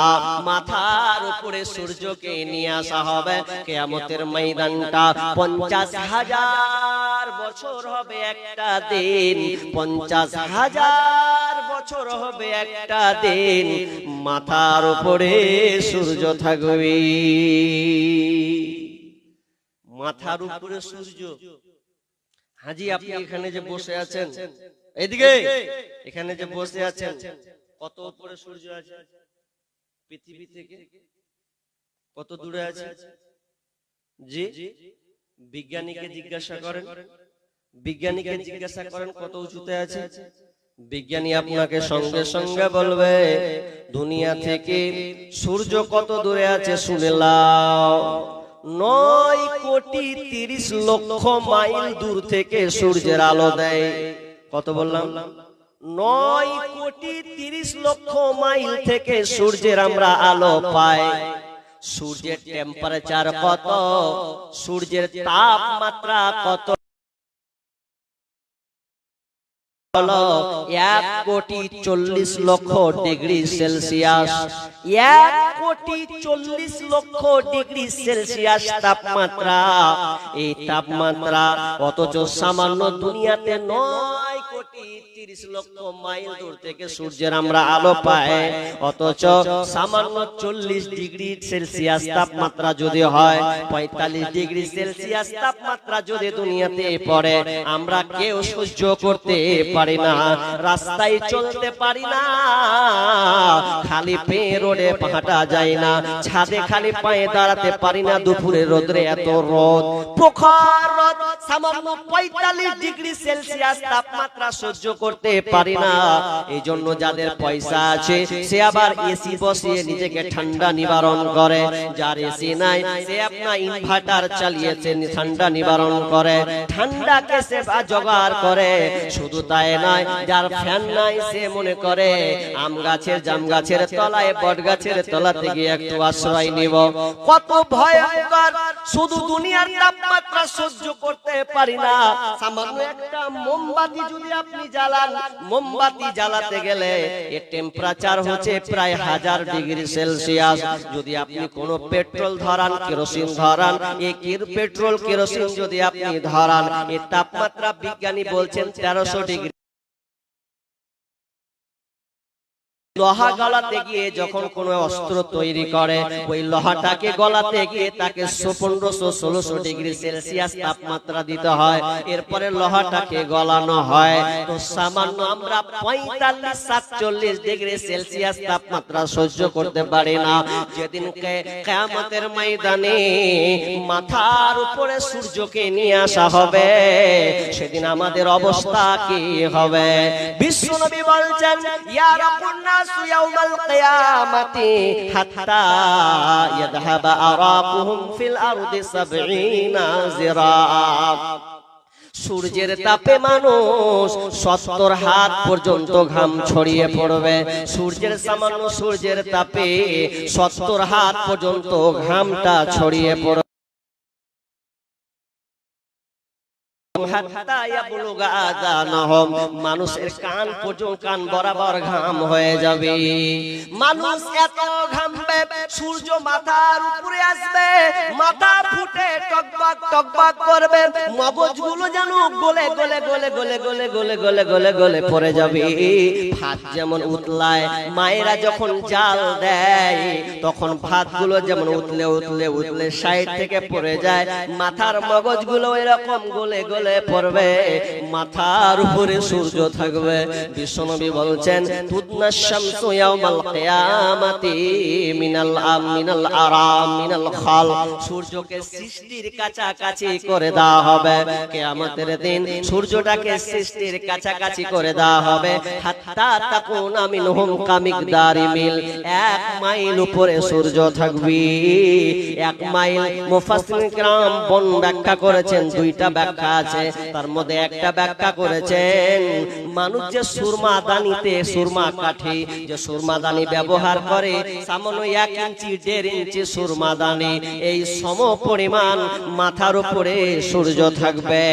[SPEAKER 1] মাথার উপরে সূর্যকে নিয়ে আসা হবে। কিয়ামতের ময়দানটা 50,000 বছর হবে একটা দিন, 50,000 বছর হবে একটা দিন, মাথার উপরে সূর্য থাকবে, মাথার উপরে সূর্য। হাজি আপনি এখানে যে বসে আছেন, এদিকে এখানে যে বসে আছেন, কত উপরে সূর্য আছে পৃথিবী থেকে? কত দূরে আছে? জি বিজ্ঞানীকে জিজ্ঞাসা করেন, বিজ্ঞানীকে জিজ্ঞাসা করেন কত উঁচুতে আছে। বিজ্ঞানী আপনাকে সঙ্গে সঙ্গে বলবে দুনিয়া থেকে সূর্য কত দূরে আছে শুনে লাও। 9,30,00,000 মাইল দূর থেকে সূর্যের আলো দেয়। কত বললাম? 9,30,00,000 মাইল থেকে সূর্যের আমরা আলো পাই। সূর্যের টেম্পারেচার কত, সূর্যের তাপমাত্রা কত? 1,40,00,000 ডিগ্রি সেলসিয়াস। 1,40,00,000 ডিগ্রি সেলসিয়াস তাপমাত্রা। এই তাপমাত্রা অথচ সামান্য দুনিয়াতে 9,30,00,000 30 লক্ষ মাইল দূর থেকে সূর্যের আমরা আলো পাই, অথচ সামান্য 40 ডিগ্রি সেলসিয়াস তাপমাত্রা যদি হয়, 45 ডিগ্রি সেলসিয়াস তাপমাত্রা যদি দুনিয়াতে পড়ে, আমরা কেউ সহ্য করতে পারি না, রাস্তায় চলতে পারি না, খালি পেয়ে রোডে হাঁটা যায় না, ছাদে খালি পায়ে দাঁড়াতে পারি না, দুপুরে রোদরে এত রোদ, প্রখর রোদ, সামান্য 45 ডিগ্রি সেলসিয়াস তাপমাত্রা সহ্য করতে পারি না। এই জন্য যাদের পয়সা আছে সে আবার এসি বসিয়ে নিজেকে ঠান্ডা নিবারণ করে, যার এসি নাই সে আপনার ইনভার্টার চালিয়েছে ঠান্ডা নিবারণ করে, ঠান্ডাকে সে জোগাড় করে। শুধু তাই নয়, যার ফ্যান নাই সে মনে করে আম গাছের জাম গাছের তলায় বট গাছের তলাতে গিয়ে একটু আশ্রয় নিব। কত ভয়ঙ্কর! শুধু দুনিয়ার তাপমাত্রা সহ্য করতে পারি না, সামান্য একটা মোমবাতি যদি আপনি জ্বালান, মোমবাতি জ্বালাতে গেলে এর টেম্পারেচার হচ্ছে প্রায় 1000 ডিগ্রি সেলসিয়াস। যদি আপনি কোনো পেট্রোল ধরান, কেরোসিন ধরান, এই পেট্রোল কেরোসিন যদি আপনি ধরান, এর তাপমাত্রা বিজ্ঞানী বলছেন 1300 ডিগ্রি। লোহা গলাতে গিয়ে যখন কোনো অস্ত্র তৈরি করে, ওই লোহাটাকে গলাতে গিয়ে তাকে 1500-1600 ডিগ্রি সেলসিয়াস তাপমাত্রা দিতে হয়, এরপরে লোহাটাকে গলানো হয়। তো সামান্য আমরা 45-47 ডিগ্রি সেলসিয়াস তাপমাত্রা সহ্য করতে পারি না। যেদিন কিয়ামতের ময়দানে মাথার উপরে সূর্যকে নিয়ে আসা হবে, সেদিন আমাদের অবস্থা কি হবে? বিশ্বনবী বলছেন, ইয়া রাব্বুনা يوم القيامة حتى يذهب أراقهم في الأرض 70 ذراعا। সূর্যের তাপে মানুষ 70 হাত পর্যন্ত ঘাম ছড়িয়ে পড়বে। সূর্যের তাপে 70 হাত পর্যন্ত ঘামটা ছড়িয়ে পড়বে। মানুষের কান পর্যন্ত, কান বরাবর ঘাম হয়ে যাবে। মানুষ এত ঘামবে, সূর্য মাথার উপরে আসবে, মাথা ফুটে টকবক টকবক করবে, মগজগুলো যেন গলে গলে গলে গলে গলে গলে গলে গলে গলে পড়ে যাবে। ভাত যেমন উতলায়, মায়েরা যখন জাল দেয় তখন ভাতগুলো যেমন উতলে উতলে উতলে সাইড থেকে পড়ে যায়, মাথার মগজগুলো এরকম গলে গলে পড়বে, মাথার উপরে সূর্য থাকবে। বিশ্বনবী বলছেন, তুদনা শামসু ইয়াউমাল কিয়ামাতি মিনাল আরাম মিনাল খাল। সূর্যকে সৃষ্টির কাছাকাছি করে দেওয়া হবে কিয়ামতের দিন, সূর্যটাকে সৃষ্টির কাছাকাছি করে দেওয়া হবে। হাত্তা তাকুনা মিনহুম কামিকদারি মিল, 1 মাইল উপরে সূর্য থাকবে। 1 মাইল মুফাসসিরিন কিরাম বন ব্যাখ্যা করেছেন, 2টা ব্যাখ্যা আছে, তার মধ্যে একটা ব্যাখ্যা করেছেন, মানুষ যে সুরমা দানিতে, সুরমা কাঠি যে সুরমা দানি ব্যবহার করে, সামান্য 1 ইঞ্চি 1.5 ইঞ্চি সুরমা দানি, এই সম পরিমাণ মাথার উপরে সূর্য থাকবে।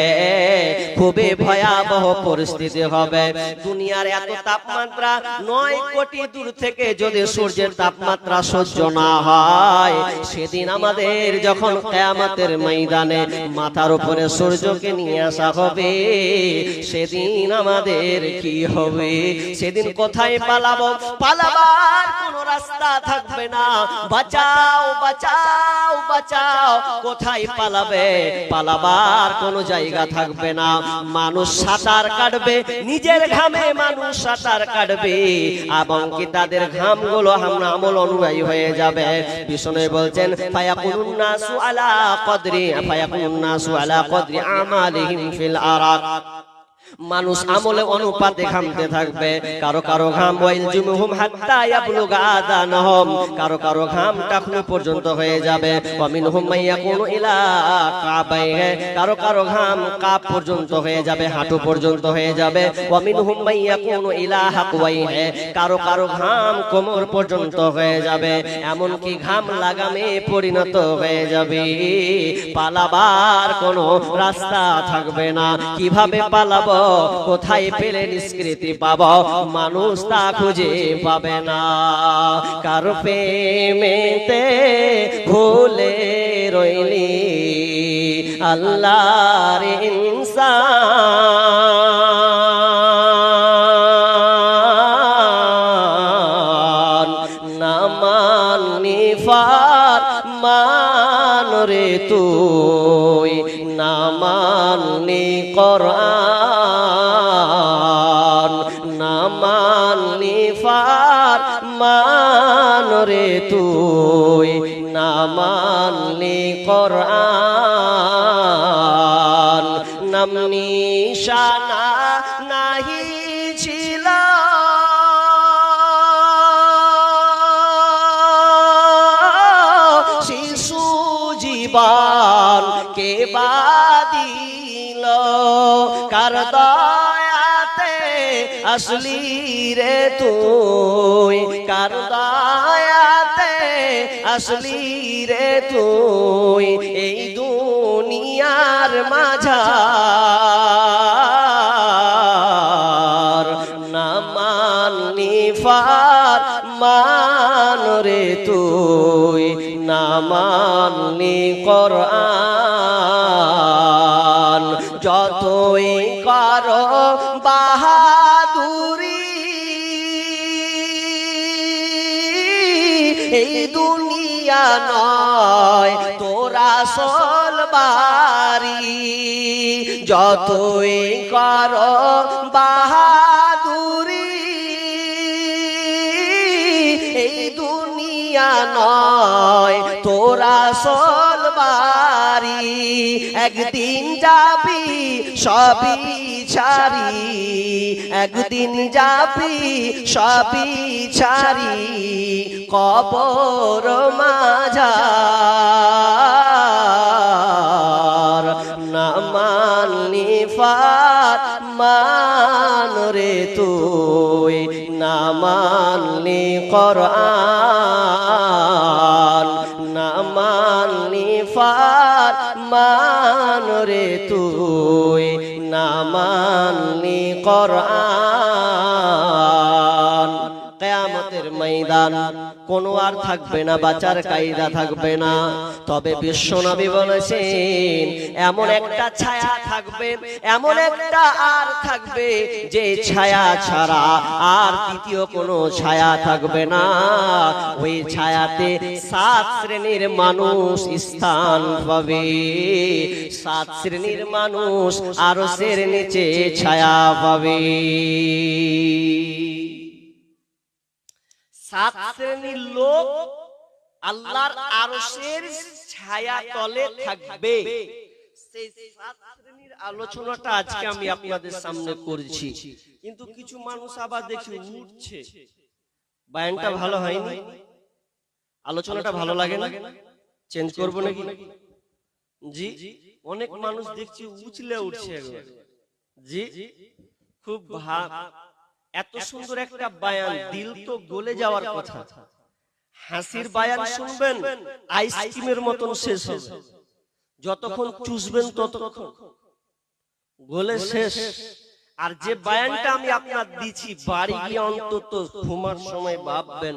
[SPEAKER 1] খুবই ভয়াবহ পরিস্থিতি হবে। দুনিয়ার এত তাপমাত্রা, 9 কোটি দূর থেকে যদি সূর্যের তাপমাত্রা সহ্য না হয়, সেদিন আমাদের যখন কিয়ামতের ময়দানে মাথার উপরে সূর্যকে নিয়ে আসা হবে, সেদিন আমাদের কি হবে? সেদিন কোথায় পালাবো? পালাবার কোনো রাস্তা থাকবে না। বাঁচাও বাঁচাও বাঁচাও, কোথায় পালাবে? পালাবার কোনো জায়গা থাকবে না। মানুষ সাঁতার কাটবে, নিজের ঘামে মানুষ সাঁতার কাটবে, এবং কি তাদের ঘামগুলো আমরা আমল অনুযায়ী হয়ে যাবে। বিষ্ণু বলছেন, ফায়াকুনুন নাসু আলা কদরি আমালিহিম ফিল আরাক। মানুষ আমলে অনুপাতে ঘামতে থাকবে। কারো কারো ঘাম ওয়াইলজুমুহুম হাত্তা ইয়াবলুগা আদানহুম, কারো কারো ঘাম টাকনু পর্যন্ত হয়ে যাবে। ওয়া মিনহুম মাইয়াকুনু ইলা কাবাইহি, কারো কারো ঘাম কাপ পর্যন্ত হয়ে যাবে, হাঁটু পর্যন্ত হয়ে যাবে। ওয়া মিনহুম মাইয়াকুনু ইলা হাকওয়াইহি, কারো কারো ঘাম কোমর পর্যন্ত হয়ে যাবে, এমন কি ঘাম লাগামে পরিণত হয়ে যাবে। পালাবার কোনো রাস্তা থাকবে না। কিভাবে পালাবো? কোথায় পেলে নিষ্কৃতি পাবো? মানুষ তা খুঁজে পাবে না। কার প্রেমেতে ভুলে রইলি আল্লাহর ইনসান, রে তুই না মানলি কোরআন, না মানলি ফরমান রে তুই না মানলি কোরআন। নাম নিশানা নাহি ছিল শিশু জীবন কে বাদিল, কার দয়াতে আসলি রে তুই, কার দয়াতে আসলি রে তুই এই দুনিয়ার মাঝার। না মানলি ফরমান রে তুই না মানলি কোরআন। যতই করো বাহাদুরি এই দুনিয়া নয় তোরা আসল বাড়ি, যতই করো বাহাদুরি এই দুনিয়া নয় তোরা আসল বাড়ি। একদিন যাবি সবই ছাড়ি, একদিন যাবি সবই ছাড়ি কবর মাঝার। না মানলি ফরমান রে তুই না মানলি কোরআন, না মানলি ফরমান রে তুই না মানলি কোরআন। কিয়ামতের ময়দান কোনো আর থাকবে না, বাঁচার কায়দা থাকবে না। তবে বিশ্বনবী বলেছেন এমন একটা ছায়া থাকবে, এমন একটা আর থাকবে যে ছায়া ছাড়া আর দ্বিতীয় কোনো ছায়া থাকবে না। ওই ছায়াতে 7 শ্রেণীর মানুষ স্থান পাবে, 7 শ্রেণীর মানুষ আরশের নিচে ছায়া পাবে। 7 শ্রেণীর লোক আল্লাহর আরশের ছায়া তলে থাকবে। সেই 7 শ্রেণীর আলোচনাটা আজকে আমি আপনাদের সামনে করছি। কিন্তু কিছু মানুষ আবার দেখি উঠছে, বায়ানটা ভালো হয়নি, আলোচনাটা ভালো লাগে না, চেঞ্জ করবো নাকি? জি, অনেক মানুষ দেখছি উছলে উঠছে একবার। জি, খুব এত সুন্দর একটা বায়ান, দিল তো গলে যাওয়ার কথা। হাসির বায়ান শুনবেন আইসক্রিমের মতন শেষ হবে, যতক্ষণ চুষবেন ততক্ষণ গলে শেষ। আর যে বায়ানটা আমি আপনার দিচ্ছি বাড়ি গিয়ে অন্তত ঘুমার সময় ভাববেন,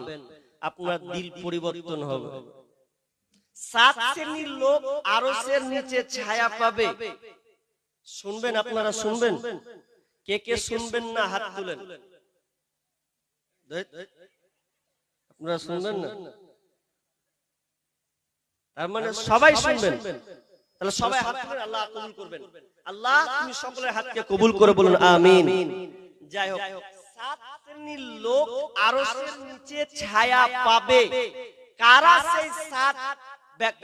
[SPEAKER 1] আপনার দিল পরিবর্তন হবে। 7 শ্রেণীর লোক আরশের নিচে ছায়া পাবে। শুনবেন, আপনারা শুনবেন? কে কে শুনবেন না হাত তুলেন। আপনারা শুনবেন না? তার মানে সবাই শুনবেন। তাহলে সবাই হাত তুলেন, আল্লাহ কবুল করবেন। আল্লাহ তুমি সকলের হাতকে কবুল করে বলুন আমিন। যাই হোক, 7 শ্রেণীর লোক আরশের নিচে ছায়া পাবে। কারা সেই 7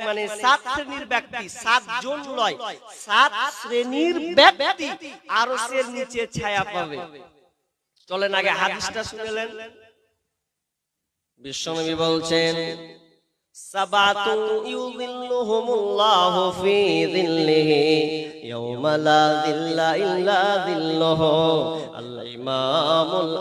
[SPEAKER 1] মানে 7 শ্রেণীর ব্যক্তি? 7 জন নয়, 7 শ্রেণীর ব্যক্তি আরশের নিচে ছায়া পাবে। চলেন আগে হাদিসটা শুনেলেন। বিশ্বনবী বলছেন সাবাতুন ইউযিল্লুহুমুল্লাহু ফি যিল্লিহি ইয়াওমা লা যিল্লা ইল্লা যিল্লুহু আল ইমামুল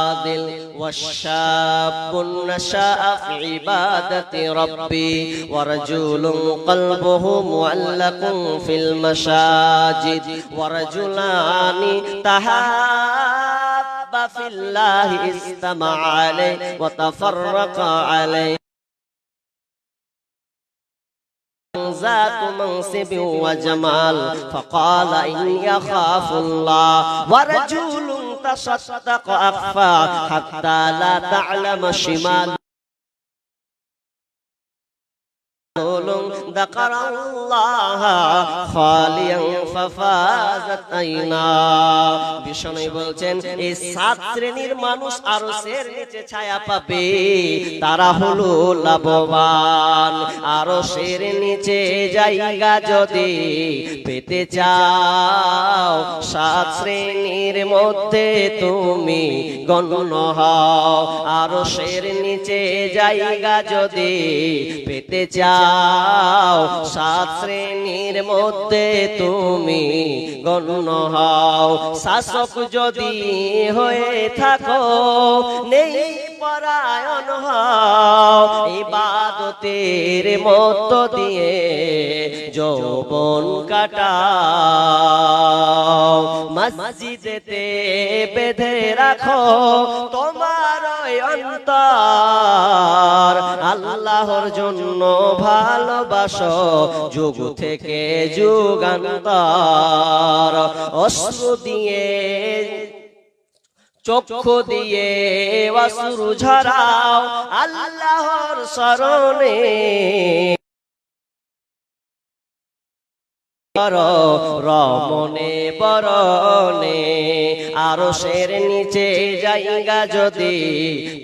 [SPEAKER 1] আদিল ওয়াশ-শাবুন নাশাআ ফি ইবাদাতি রাব্বি ওয়া রাজুলুন কলবুহু মুআল্লাকুন ফিল মাসাজিদ ওয়া রাজুলানি তাহাব্বা ফিল্লাহি ইসতামা'a আলাইহি ওয়া তাফাররাকা আলাইহি ذات منصب وجمال فقال إني أخاف الله ورجل تصدق أخفى حتى لا تعلم شمال যাকারাল্লাহা খালিয়ান ফাফাজাত আইনা। বিষ্ণু বলছেন এই 7 শ্রেণীর মানুষ আরশের নিচে ছায়া পাবে, তারা হলো লাভবান। আরশের নিচে জায়গা যদি পেতে চাও, 7 শ্রেণীর মধ্যে তুমি গণ্য হও। আরশের নিচে জায়গা যদি পেতে চাও, 7 শ্রেণীর মধ্যে তুমি গণ্য হও। শাসক যদি হয়ে থাকো, নেই পরায়ণ হও, ইবাদতের মধ্য দিয়ে যৌবন কাটাও। মসজিদেতে বেঁধে রাখো তোমার অন্তর, আল্লাহর জন্য ভালোবাসো যুগ থেকে যুগান্তর। অশ্রু দিয়ে চক্ষু দিয়ে অশ্রু ঝরাও আল্লাহর শরণে, রমনে বরণে। আরশের নিচে জায়গা যদি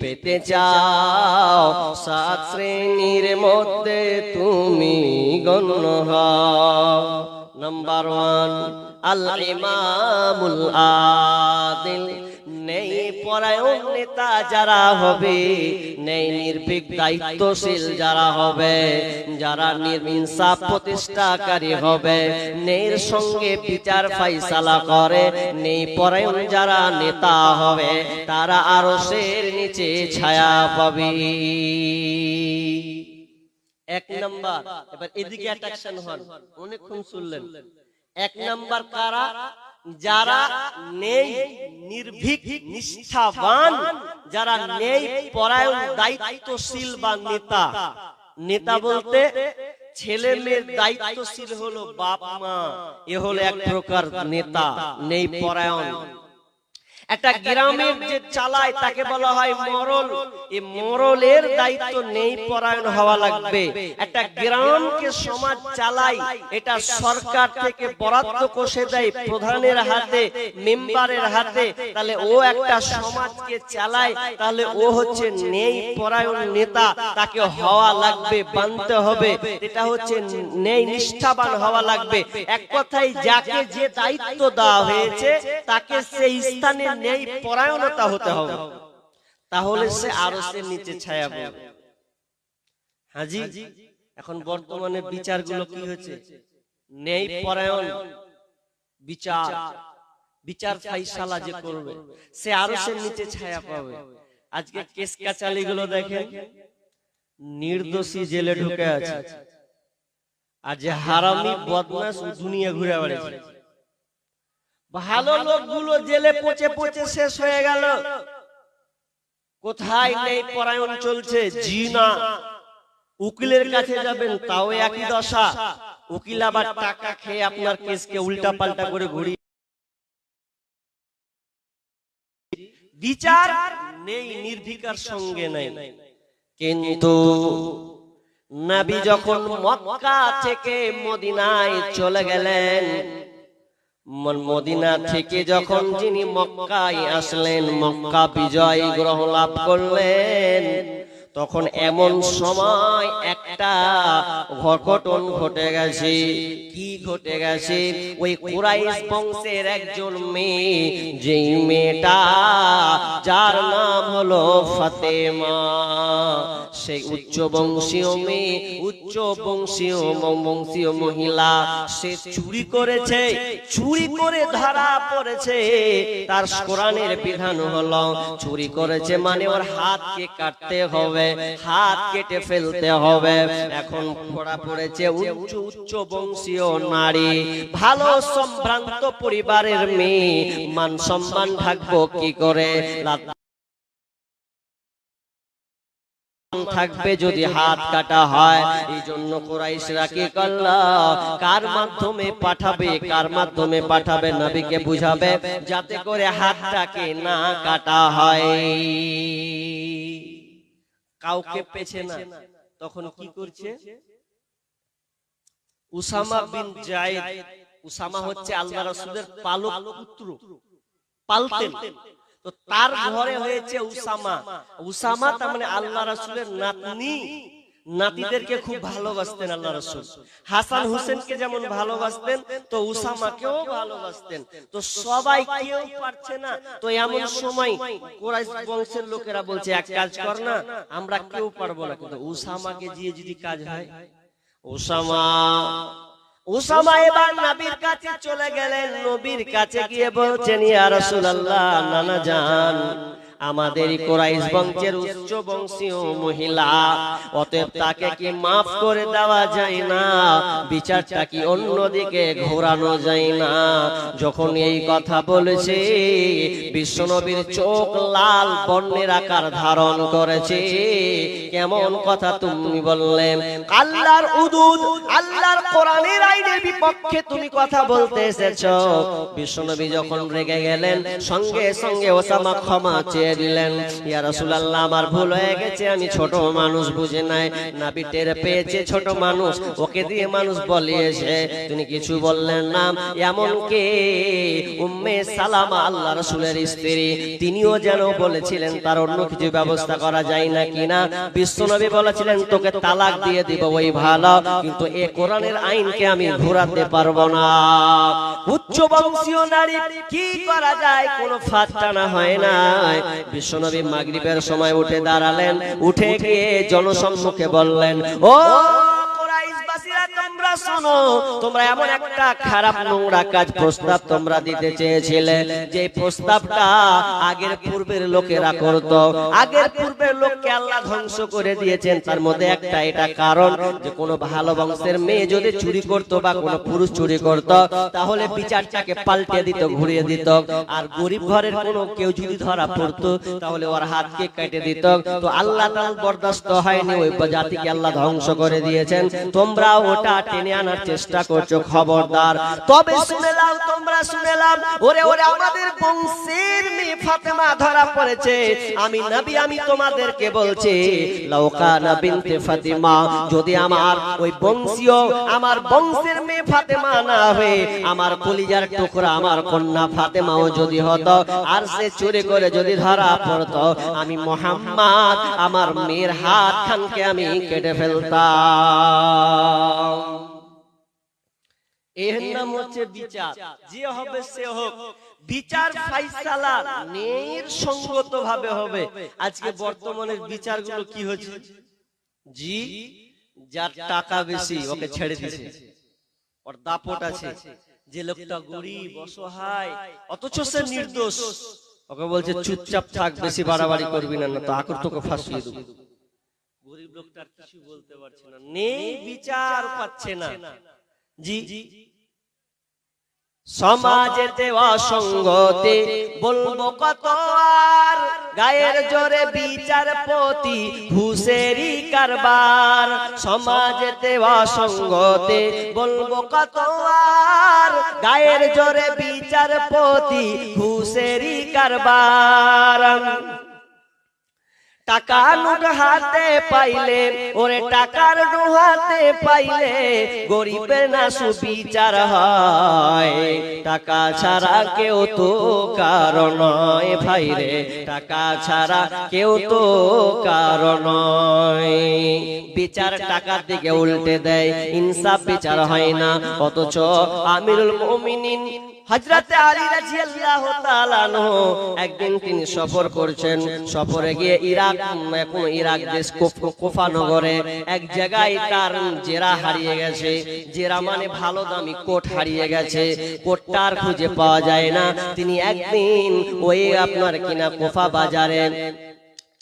[SPEAKER 1] পেতে চাও, 7 শ্রেণীর মধ্যে তুমি গণ্য হও। নাম্বার 1 আল ইমামুল আদিল। নেই পরায়ণ নেতা যারা হবে, নেই নির্ভীক দায়িত্বশীল যারা হবে, যারা ইনসাফ প্রতিষ্ঠাকারী হবে, নেইর সঙ্গে বিচার ফাইসালা করে, নেই পরায়ণ যারা নেতা হবে, তারা আরশের নিচে ছায়া পাবে। 1 নাম্বার। এবার এদিকে অ্যাট্রাকশন হন, অনেকক্ষণ শুনলেন। 1 নাম্বার কারা? যারা নেই নির্ভীক নিষ্ঠাবান, যারা নেই পরায়ণ দায়িত্বশীল বা নেতা। নেতা বলতে ছেলে মেয়ের দায়িত্বশীল হলো বাপ মা, এ হলো এক প্রকার নেতা। নেই পরায়ণ। একটা গ্রামের যে চালায় তাকে বলা হয় মরল। এই মরলের দায়িত্ব নেই পরায়ণ হওয়া লাগবে। একটা গ্রামকে সমাজ চালায়, এটা সরকার থেকে বরাদ্দ কষে দেয় প্রধানের হাতে, মেম্বারের হাতে, তাহলে ও একটা সমাজকে চালায়, তাহলে ও হচ্ছে নেই পরায়ণ নেতা। তাকে হওয়া লাগবে, বানতে হবে। এটা হচ্ছে নেই নিষ্ঠাবান হওয়া লাগবে। এক কথায় যাকে যে দায়িত্ব দেওয়া হয়েছে তাকে সেই স্থানে নেই পরায়ণতা হতে হবে, তাহলে সে আরশের নিচে ছায়া পাবে। হাজি, এখন বর্তমানে বিচারগুলো কি হচ্ছে? নেই পরায়ণ বিচার, বিচার ফাইসালা যে করবে সে আরশের নিচে ছায়া পাবে। আজকে কেস কাচালি গুলো দেখেন, নির্দোষী জেলে ঢুকে আছে, আর যে হারামি বদমাশ দুনিয়া ঘুরে বেড়াচ্ছে। ভালো লোকগুলো জেলে পচে পচে শেষ হয়ে গেল। কোথায় নেই পরায়ণ চলছে? জিনা। উকিলের কাছে যাবেন তাও একই দশা। উকিল আবার টাকা খেয়ে আপনার কেসকে উল্টা পাল্টা করে ঘুরিয়ে। বিচার নেই নির্ভীকার সঙ্গে নেই। কিন্তু নবী যখন মক্কা থেকে মদিনায় চলে গেলেন, মদিনা থেকে যখন যিনি মক্কায় আসলেন, মক্কা বিজয় গ্রহণ লাভ করলেন, তখন এমন সময় একটা ঘটন ঘটে গেছে। কি ঘটে গেছে? ওই কুরাইশ বংশের একজন মেয়ে, যেই মেয়েটা যার নাম হলো ফাতেমা, সেই উচ্চ বংশীয় মেয়ে, উচ্চ বংশীয় মহিলা, সে চুরি করেছে। চুরি করে ধরা পড়েছে। তার কোরআনের বিধান হলো চুরি করেছে মানে ওর হাতকে কাটতে হবে, হাত কেটে ফেলতে হবে। এখন ধরা পড়েছে উচ্চ বংশীয় নারী, ভালো সম্ভ্রান্ত পরিবারের মেয়ে, মান সম্মান থাকবো কি করে? থাকবে যদি হাত কাটা হয়। এই জন্য কুরাইশরা কি করল? কার মাধ্যমে পাঠাবে, কার মাধ্যমে পাঠাবে? নবীকে বুঝাবে যাতে করে হাতটাকে না কাটা হয়। কাউকে পেছে না, তখন কি করছে? উসামা বিন জায়েদ, উসামা হচ্ছে আল্লাহ রাসূলের পালক পুত্র, পালতেন। তো তার ঘরে হয়েছে উসামা। উসামা তার মানে আল্লাহ রাসূলের নাতনি। নাতিদেরকে খুব ভালোবাসতেন আল্লাহ রাসূল। হাসান হোসেনকে যেমন ভালোবাসতেন, তো উসামাকেও ভালোবাসতেন। তো সবাই কেউ পারছে না, তো এমন সময় কুরাইশ বংশের লোকেরা বলছে, এক কাজ কর না, আমরা কেউ পারবো না, কিন্তু উসামাকে দিয়ে যদি কাজ হয়। উসামা এবার নবীর কাছে চলে গেলেন। নবীর কাছে গিয়ে বলছেন, ইয়া রাসূলুল্লাহ, নানা জান, আমাদের কুরাইশ বংশের উচ্চ বংশীয় মহিলা, অতএব তাকে কি মাফ করে দেওয়া যায় না? বিচারটা কি অন্যদিকে ঘোরানো যায় না? যখন এই কথা বলেছে, বিশ্বনবীর চোখ লাল বর্ণের আকার ধারণ করেছে। কেমন কথা তুমি বললে? আল্লাহর হুদুদ, আল্লাহর কোরআনের আইনের বিপক্ষে তুমি কথা বলতে এসেছো। বিশ্বনবী যখন রেগে গেলেন, সঙ্গে সঙ্গে ওসামা ক্ষমা চেয়ে দিলেন, ইয়া রাসূলুল্লাহ, আমার ভুল হয়ে গেছে, আমি ছোট মানুষ, বুঝে নাই। নবী টের পেয়েছে ছোট মানুষ, ওকে দিয়ে মানুষ বলিয়েছে, তিনি কিছু বললেন না। এমনকি উম্মে সালামা আল্লাহ রাসূলের স্ত্রী, তিনিও যেন বলেছিলেন তার অন্য কিছু ব্যবস্থা করা যায় না কিনা। বিশ্বনবী বলেছিলেন, তোকে তালাক দিয়ে দিব, ওই ভালো, কিন্তু এই কোরআনের আইনকে আমি ঘোরাতে পারবো না। উচ্চ বংশীয় নারী, কি করা যায়, কোনো ফাঁদ টানা হয় না। বিশ্বনবী মাগরিবের সময় উঠে দাঁড়ালেন, উঠে গিয়ে জনসম্মুখে বললেন, ও কুরাইশবাসীরা, তোমরা শোনো, তোমরা এমন একটা খারাপ নোংরা কাজ প্রস্তাব তোমরা দিতে চেয়েছিলে, যে প্রস্তাবটা আগের পূর্বের লোকেরা করত। আগের পূর্বের লোককে আল্লাহ ধ্বংস করে দিয়েছেন। তার মধ্যে একটা এটা কারণ, যে কোনো ভালো বংশের মেয়ে যদি চুরি করত বা কোনো পুরুষ চুরি করত, তাহলে বিচারটাকে পাল্টে দিত, ঘুরিয়ে দিত। আর গরিব ঘরের কোনো কেউ যদি ধরা পড়তো, তাহলে ওর হাতকে কেটে দিত। তো আল্লাহ তাআলা বরদাস্ত হয়নি, ওই জাতিকে আল্লাহ ধ্বংস করে দিয়েছেন। তোমরা ওটা টেনে আনার চেষ্টা করছো, খবরদার। তবে শুনে নাও, তোমরা শুনে নাও, ওরে ওরে আমাদের বংশের মেয়ে ফাতেমা ধরা পড়েছে। আমি নবী, আমি তোমাদেরকে বলছি, লাউকানা বিনতে ফাতিমা, যদি আমার ওই বংশীয়, আমার বংশের মেয়ে ফাতেমা না হয়ে আমার কলিজার টুকরা আমার কন্যা ফাতেমাও যদি হতো, আর সে চুরি করে যদি ধরা পড়তো, আমি মুহাম্মদ আমার মেয়ের হাত খানকে আমি কেটে ফেলতাম। এর নাম হচ্ছে বিচার। যে হবে সে হোক, বিচার ফাইসালা ন্যায়ের সঙ্গত ভাবে হবে। আজকে বর্তমানের বিচারগুলো কি হচ্ছে? জি, যার টাকা বেশি ওকে ছেড়ে দিছে, ওর দাপট আছে। যে লোকটা গরিব অসহায়, অথচ সে নির্দোষ, ওকে বলছে চুপচাপ থাক, বেশি বাড়াবাড়ি করবি না, তো আকর তোকে ফাঁসিয়ে দেব। গরিব লোকটা কিছু বলতে পারছে না, নেই বিচার পাচ্ছে না। জি, সমাজেতে অসঙ্গতি বলবো কত আর, গায়ের জোরে বিচারপতি ঘুষেরই কারবার। সমাজেতে অসঙ্গতি বলবো কত আর, গায়ের জোরে বিচারপতি ঘুষেরই কারবার। টাকা নোট হাতে পাইলে, ওরে টাকার হাতে পাইলে গরিবের না সুবিচার হয়। টাকা ছাড়া কেউ তো কারণ নয় ভাই রে, টাকা ছাড়া কেউ তো কারণ নয়। বিচার টাকার দিকে উল্টে দেয়, ইনসাফ বিচার হয় না। অথচ আমিরুল মুমিনিন হযরতে আলী রাদিয়াল্লাহু তাআলা আনহু একদিন তিনি সফর করছেন। সফরে গিয়ে ইরাক, এখন ইরাক দেশ কুফা নগরে এক জায়গায় তার জেরা হারিয়ে গেছে। জেরা মানে ভালো দামি কোট হারিয়ে গেছে। কোটটার খুঁজে পাওয়া যায় না। তিনি একদিন ওই আপনার কিনা কুফা বাজারে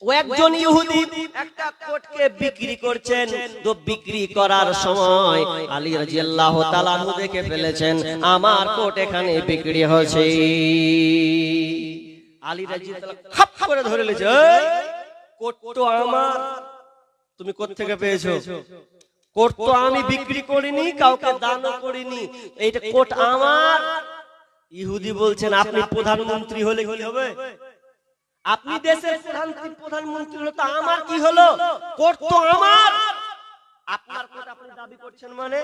[SPEAKER 1] ও একজন ইহুদি একটা কোটকে বিক্রি করছেন। তো বিক্রি করার সময় আলী রাদিয়াল্লাহু তাআলা আনহু দেখে ফেলেছেন, আমার কোট এখানে বিক্রি হচ্ছে। আলী রাদিয়াল্লাহু তাআলা খাপ করে ধরে নিয়েছে, এই কোট তো আমার, তুমি কোথা থেকে পেয়েছো? কোট তো আমি বিক্রি করিনি, কাউকে দানও করিনি, এইটা কোট আমার। ইহুদি বলছেন, আপনি প্রধানমন্ত্রী হলে কি হবে? আপনি দেশের প্রধানমন্ত্রী হলো, তো আমার কি হলো? কোট তো আমার। আপনার কোট আপনি দাবি করছেন মানে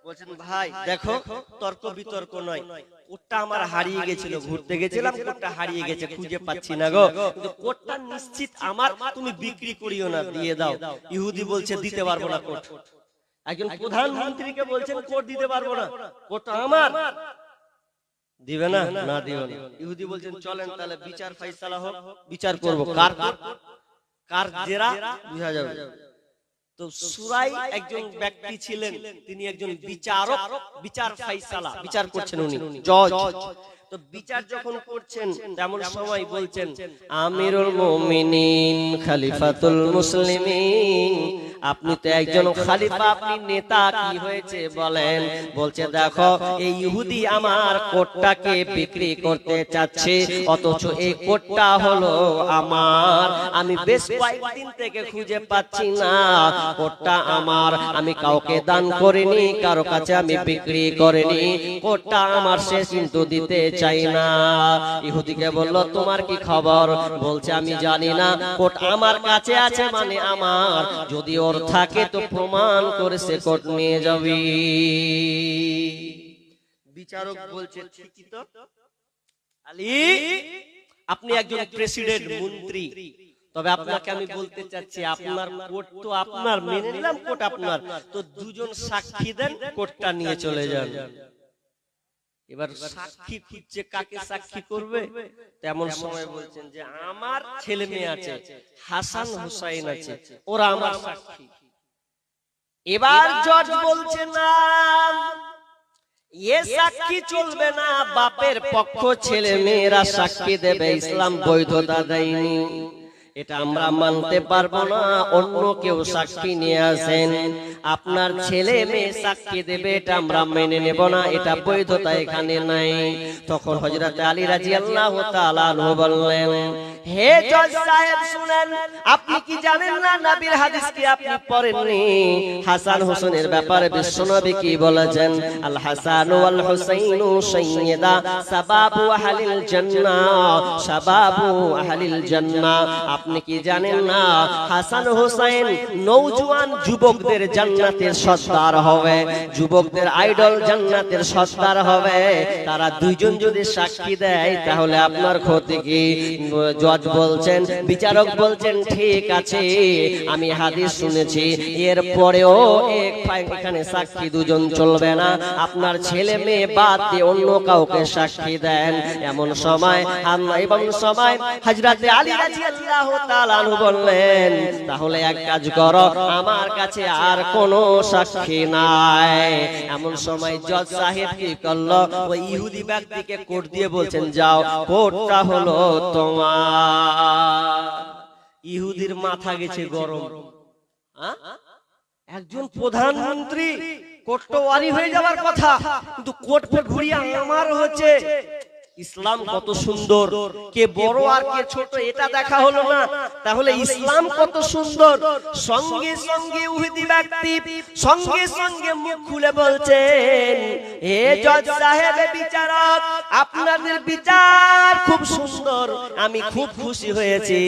[SPEAKER 1] বলছেন ভাই দেখো তর্ক বিতর্ক নয়, কোটটা আমার হারিয়ে গেছিল, ঘুরতে গেছিলাম কোটটা হারিয়ে গেছে, খুঁজে পাচ্ছি না গো, কিন্তু কোটটা নিশ্চিত আমার, তুমি বিক্রি করিও না, দিয়ে দাও। ইহুদি বলছে দিতে পারবো না কোট। একজন প্রধানমন্ত্রীকে বলছেন কোট দিতে পারবো না, কোটটা আমার, দিবে না, না দিও না। ইহুদি বলছেন চলেন তাহলে বিচার ফাইসালা হোক, বিচার করবো, কার কার জেরা বুঝা যাবে। তো সুরাই একজন ব্যক্তি ছিলেন, তিনি একজন বিচারক, বিচার ফাইসালা বিচার করছেন, উনি জজ। তো বিচার যখন করছেন তেমন সময় বলছেন আমিরুল মুমিনিন খলিফাতুল মুসলিমিন, আপনি তো একজন খলিফা, আপনি নেতা, কি হয়েছে বলেন। বলছে দেখো এই ইহুদি আমার কোটটাকে বিক্রি করতে চাচ্ছে, অথচ এই কোটটা হলো আমার, আমি বেশ কয়েকদিন থেকে খুঁজে পাচ্ছি না, কোটটা আমার, আমি কাউকে দান করিনি, কারো কাছে আমি বিক্রি করিনি, কোটটা আমার, সে কিন্তু দিতে চাই না। ইহুদিকে বলল তোমার কি খবর? বলছে আমি জানি না, কোট আমার কাছে আছে মানে আমার, যদি ওর থাকে তো প্রমাণ করে সে কোট নিয়ে যাবি। বিচারক বলছে ঠিকই তো আলী, আপনি একজন প্রেসিডেন্ট, মন্ত্রী, তবে আপনাকে আমি বলতে চাচ্ছি আপনার কোট তো আপনার, মেনে নিলাম কোট আপনার, তো দুজন সাক্ষী দেন, কোটটা নিয়ে চলে যান। এবার সাক্ষী খুঁজছে, কাকে সাক্ষী করবে? তেমন সময় বলছেন যে আমার ছেলে মেয়ে আছে, হাসান হুসাইন আছে, ওরা আমার সাক্ষী। এবার জজ বলছে না, এ সাক্ষী চলবে না, বাপের পক্ষ ছেলে মেয়েরা সাক্ষী দেবে, ইসলাম বৈধতা দেয়নি, এটা আমরা মানতে পারবো না, অন্য কেউ সাক্ষী নিয়ে আসেন, আপনার ছেলে মেয়ে সাক্ষী দেবে, এটা আমরা মেনে নেব না, এটা বৈধতা এখানে নাই। তখন হযরত আলী রাদিয়াল্লাহু তাআলা আনহু বললেন হে জজ সাহেব শুনেন, আপনি কি জানেন না নবীর হাদিস কি আপনি পড়েননি? হাসান হোসেনের ব্যাপারে বিশ্বনবী কি বলেছেন? আল হাসান ওয়াল হুসাইনু সাইয়্যিদা শাবাবু আহলিল জান্নাহ, শাবাবু আহলিল জান্নাহ। আপনি কি জানেন না হাসান হোসেন নওজোয়ান যুবকদের জান্নাতের সর্দার হবে, যুবকদের আইডল জান্নাতের সর্দার হবে, তারা দুইজন যদি সাক্ষী দেয় তাহলে আপনার ক্ষতি কি? জজ বলছেন, বিচারক বলছেন ঠিক আছে, আমি হাদিস শুনেছি, এরপরেও এখানে সাক্ষী দুজন চলবে না, আপনার ছেলে মেয়ে বাদ দিয়ে অন্য কাউকে সাক্ষী দেন। এমন সময় হযরত আলী রাদিয়াল্লাহু তাআলা আনহু বললেন তাহলে এক কাজ করো, আমার কাছে আর কোনো সাক্ষী নাই। এমন সময় জজ সাহেব কি করলো, ওই ইহুদি ব্যক্তিকে কোট দিয়ে বলছেন যাও, কোটটা হলো তোমার। ইহুদির মাথা গেছে গরম, একজন প্রধানমন্ত্রী, কোট তো ওয়ারি হয়ে যাওয়ার কথা, কিন্তু কোট ঘুরিয়ে আমার হচ্ছে। ইসলাম কত সুন্দর, কে বড় আর কে ছোট এটা দেখা হলো না, তাহলে ইসলাম কত সুন্দর। সঙ্গে সঙ্গে ইহুদি ব্যক্তি সঙ্গে সঙ্গে মুখ খুলে বলছেন হে জজ সাহেব, বিচারক, আপনাদের বিচার খুব সুন্দর, আমি খুব খুশি হয়েছি,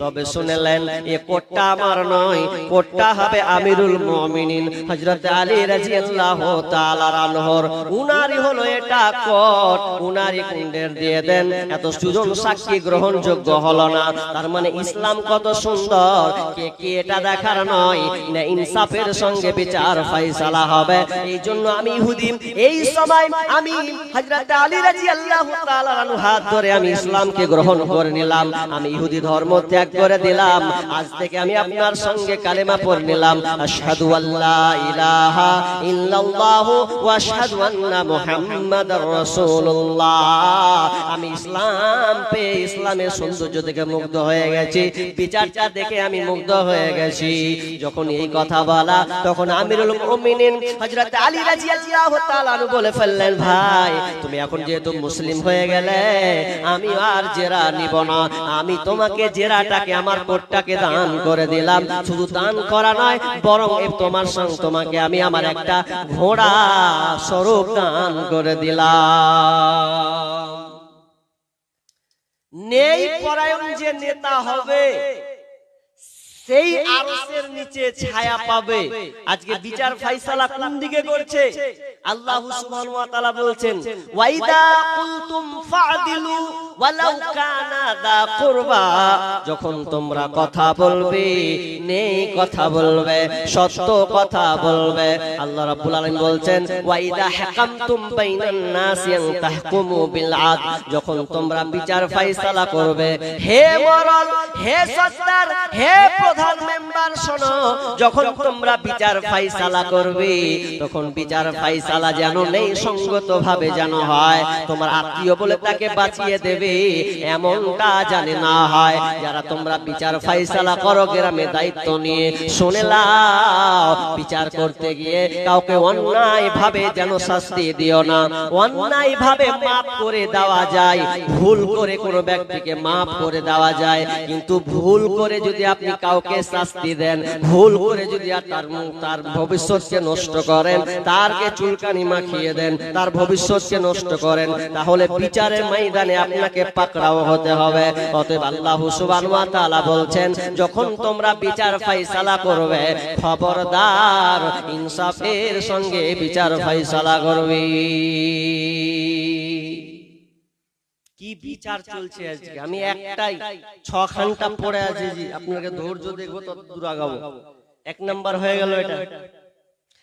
[SPEAKER 1] তবে শুনলেন এ কোটটা আমার নয়, কোটটা হবে আমিরুল মুমিনিন হযরত আলী রাদিয়াল্লাহু তাআলা আনহুর, উনারই হলো এটা কোট, উনারই দিয়ে দেন। এত সুজন সাক্ষী গ্রহণযোগ্য হলো না, তার মানে ইসলাম কত সুন্দর, কে কে এটা দেখার নয়, না ইনসাফের সঙ্গে বিচার ফয়সালা হবে। এই জন্য আমি ইহুদি, এই সময় আমি হযরত আলী রাদিয়াল্লাহু তাআলা আনহু হাত ধরে আমি ইসলামকে গ্রহণ করে নিলাম, আমি ইহুদি ধর্ম ত্যাগ করে দিলাম, আজ থেকে আমি আপনার সঙ্গে কালেমা পড়ে নিলাম, আশহাদু আল্লা ইলাহা ইল্লাল্লাহু ওয়া আশহাদু আন্না মুহাম্মাদার রাসূলুল্লাহ। আমি ইসলাম পেয়ে ইসলামের সৌন্দর্য দেখে মুগ্ধ হয়ে গেছি, বিচারটা দেখে আমি মুগ্ধ হয়ে গেছি। যখন এই কথা বলা, তখন আমিরুল মুমিনিন হযরত আলী রাদিয়াল্লাহু তাআলা আনহু বলে ফেললেন ভাই তুমি এখন যেহেতু মুসলিম হয়ে গেলে, আমি আর জেরা নিব না, আমি তোমাকে জেরাটাকে, আমার কোটটাকে দান করে দিলাম। শুধু দান করা নয়, বরং তোমার সঙ্গে তোমাকে আমি আমার একটা ঘোড়া স্বরূপ দান করে দিলাম। নেই পরায়ণ যে নেতা হবে, সেই আরশের নিচে ছায়া পাবে। আজকে বিচার ফায়সালা কোন দিকে করছে? আল্লাহ সুবহানাহু ওয়া তাআলা বলছেন, ওয়াইদা কুলতুম ফাদিলু ওয়ালাউ কানা দা কুরবা, যখন তোমরা কথা বলবে, নেই কথা বলবে, সত্য কথা বলবে। আল্লাহ রাব্বুল আলামিন বলছেন, ওয়াইদা হাকামতুম বাইনান নাস আন তাহকুমু বিল আদল, যখন তোমরা বিচার ফায়সালা করবে। হে মরল, হে সর্দার, হে প্রধান মেম্বার, শোনো, যখন তোমরা বিচার ফায়সালা করবে, তখন বিচার ফায়সালা যেন নেই সঙ্গত ভাবে যেন হয়, তোমার আত্মীয় বলে তাকে বাঁচিয়ে দেবে এমনটা জানে না হয়। যারা তোমরা বিচার ফায়সালা করো গ্রামে দায়িত্ব নিয়ে, শুনে নাও, বিচার করতে গিয়ে কাউকে অন্যায় ভাবে যেন শাস্তি দিও না। অন্যায় ভাবে মাফ করে দেওয়া যায়, ভুল করে কোনো ব্যক্তিকে মাফ করে দেওয়া যায়, কিন্তু ভুল করে যদি আপনি কাউকে শাস্তি দেন, ভুল করে যদি তার ভবিষ্যৎকে নষ্ট করেন, তারকে চুলকানি মাখিয়ে দেন, তার ভবিষ্যৎকে নষ্ট করেন, তাহলে বিচারের ময়দানে আপনাকে পাকড়াও হতে হবে। অতএব আল্লাহ সুবহানাহু ওয়া তাআলা বলছেন, যখন তোমরা বিচার ফায়সালা করবে, খবরদার ইনসাফের সঙ্গে বিচার ফায়সালা করবে। কি বিচার চলছে আজকে? আমি একটাই 6 ঘন্টা পড়ে আছি জি, আপনাকে ধৈর্য দেখবো তত দূর আগাবো। 1 নাম্বার হয়ে গেল এটা।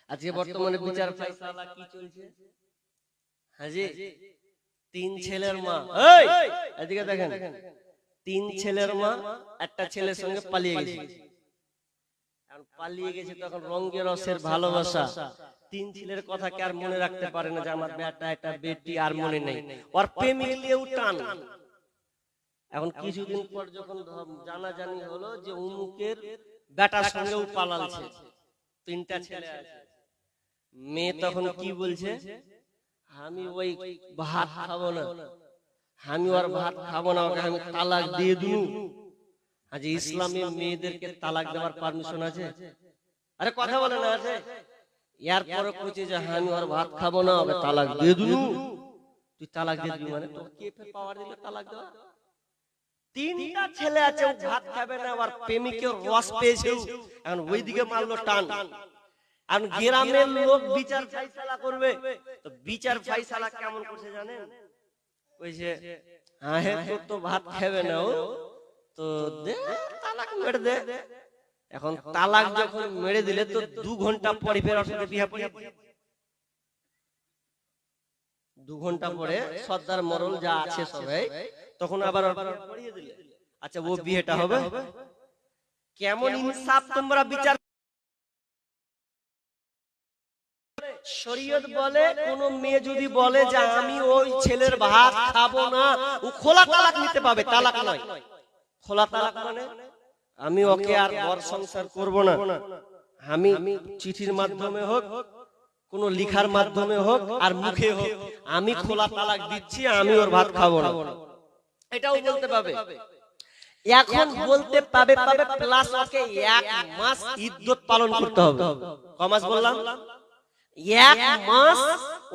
[SPEAKER 1] আজকে বর্তমানে বিচার ফায়সালা কি চলছে? হাজি 3 ছেলের মা, এই এদিকে দেখেন, 3 ছেলের মা একটা ছেলের সঙ্গে পালিয়ে গেছে। আর পালিয়ে গেছে তখন রঙের রসের ভালোবাসা, 3 ছেলের কথা কে আর মনে রাখতে পারে না যে আমার বেটা একটা বেটি, আর মনে নেই, ওর প্রেমিক নিয়েও টান। এখন কিছুদিন পর যখন জানাজানি হলো যে উমুকের বেটার সঙ্গেও পালালছে, 3টা ছেলে আছে। মেয়ে তখন কি বলছে, আমি ওই ভাত খাবো না, আমি ওর ভাত খাবো না, ওকে আমি তালাক দিয়ে দিই। আজ ইসলামে মেয়েদেরকে তালাক দেওয়ার পারমিশন আছে? আরে কথা বলে না আছে? ইয়ার পরে কইছে যে আমি ওর ভাত খাবো না, ওকে তালাক দিয়ে দিই। তুই তালাক দিয়ে দিবি মানে তোর কে পাওয়ার দিলে তালাক দেওয়া? 3টা ছেলে আছে, ও ভাত খাবে না, আর প্রেমিকের রস পেয়েছে, এখন ওইদিকে মারলো টান। আর গ্রামের লোক বিচার ফায়সালা করবে, তো বিচার ফায়সালা কেমন করছে জানেন? কইছে, হ্যাঁ হে তোর তো ভাত খাবে না, ও তো দে তালাক মেরে দে। এখন তালাক যখন মেরে দিলে তো 2 ঘন্টা পরে ফের ওর সাথে বিয়ে পড়ে, 2 ঘন্টা পরে সর্দার মরল যা আছে সবাই, তখন আবার পড়িয়ে দিলে। আচ্ছা ও বিয়েটা হবে কেমন? ইনসাফ তোমরা বিচার। শরীয়ত বলে কোন মেয়ে যদি বলে যে আমি ওই ছেলের ভাত খাবো না, ও খোলা তালাক নিতে পাবে, তালাক নয়। খোলা তালাক মানে আমি ওকে আর ঘর সংসার করব না, আমি চিঠির মাধ্যমে হোক, কোন লিখার মাধ্যমে হোক, আর মুখে হোক, আমি খোলা তালাক দিচ্ছি, আমি ওর ভাত খাবো না, এটাও বলতে পাবে। এখন বলতে পাবে প্লাস ওকে 1 মাস ইদ্দত পালন করতে হবে। ক মাস বললাম? 1 মাস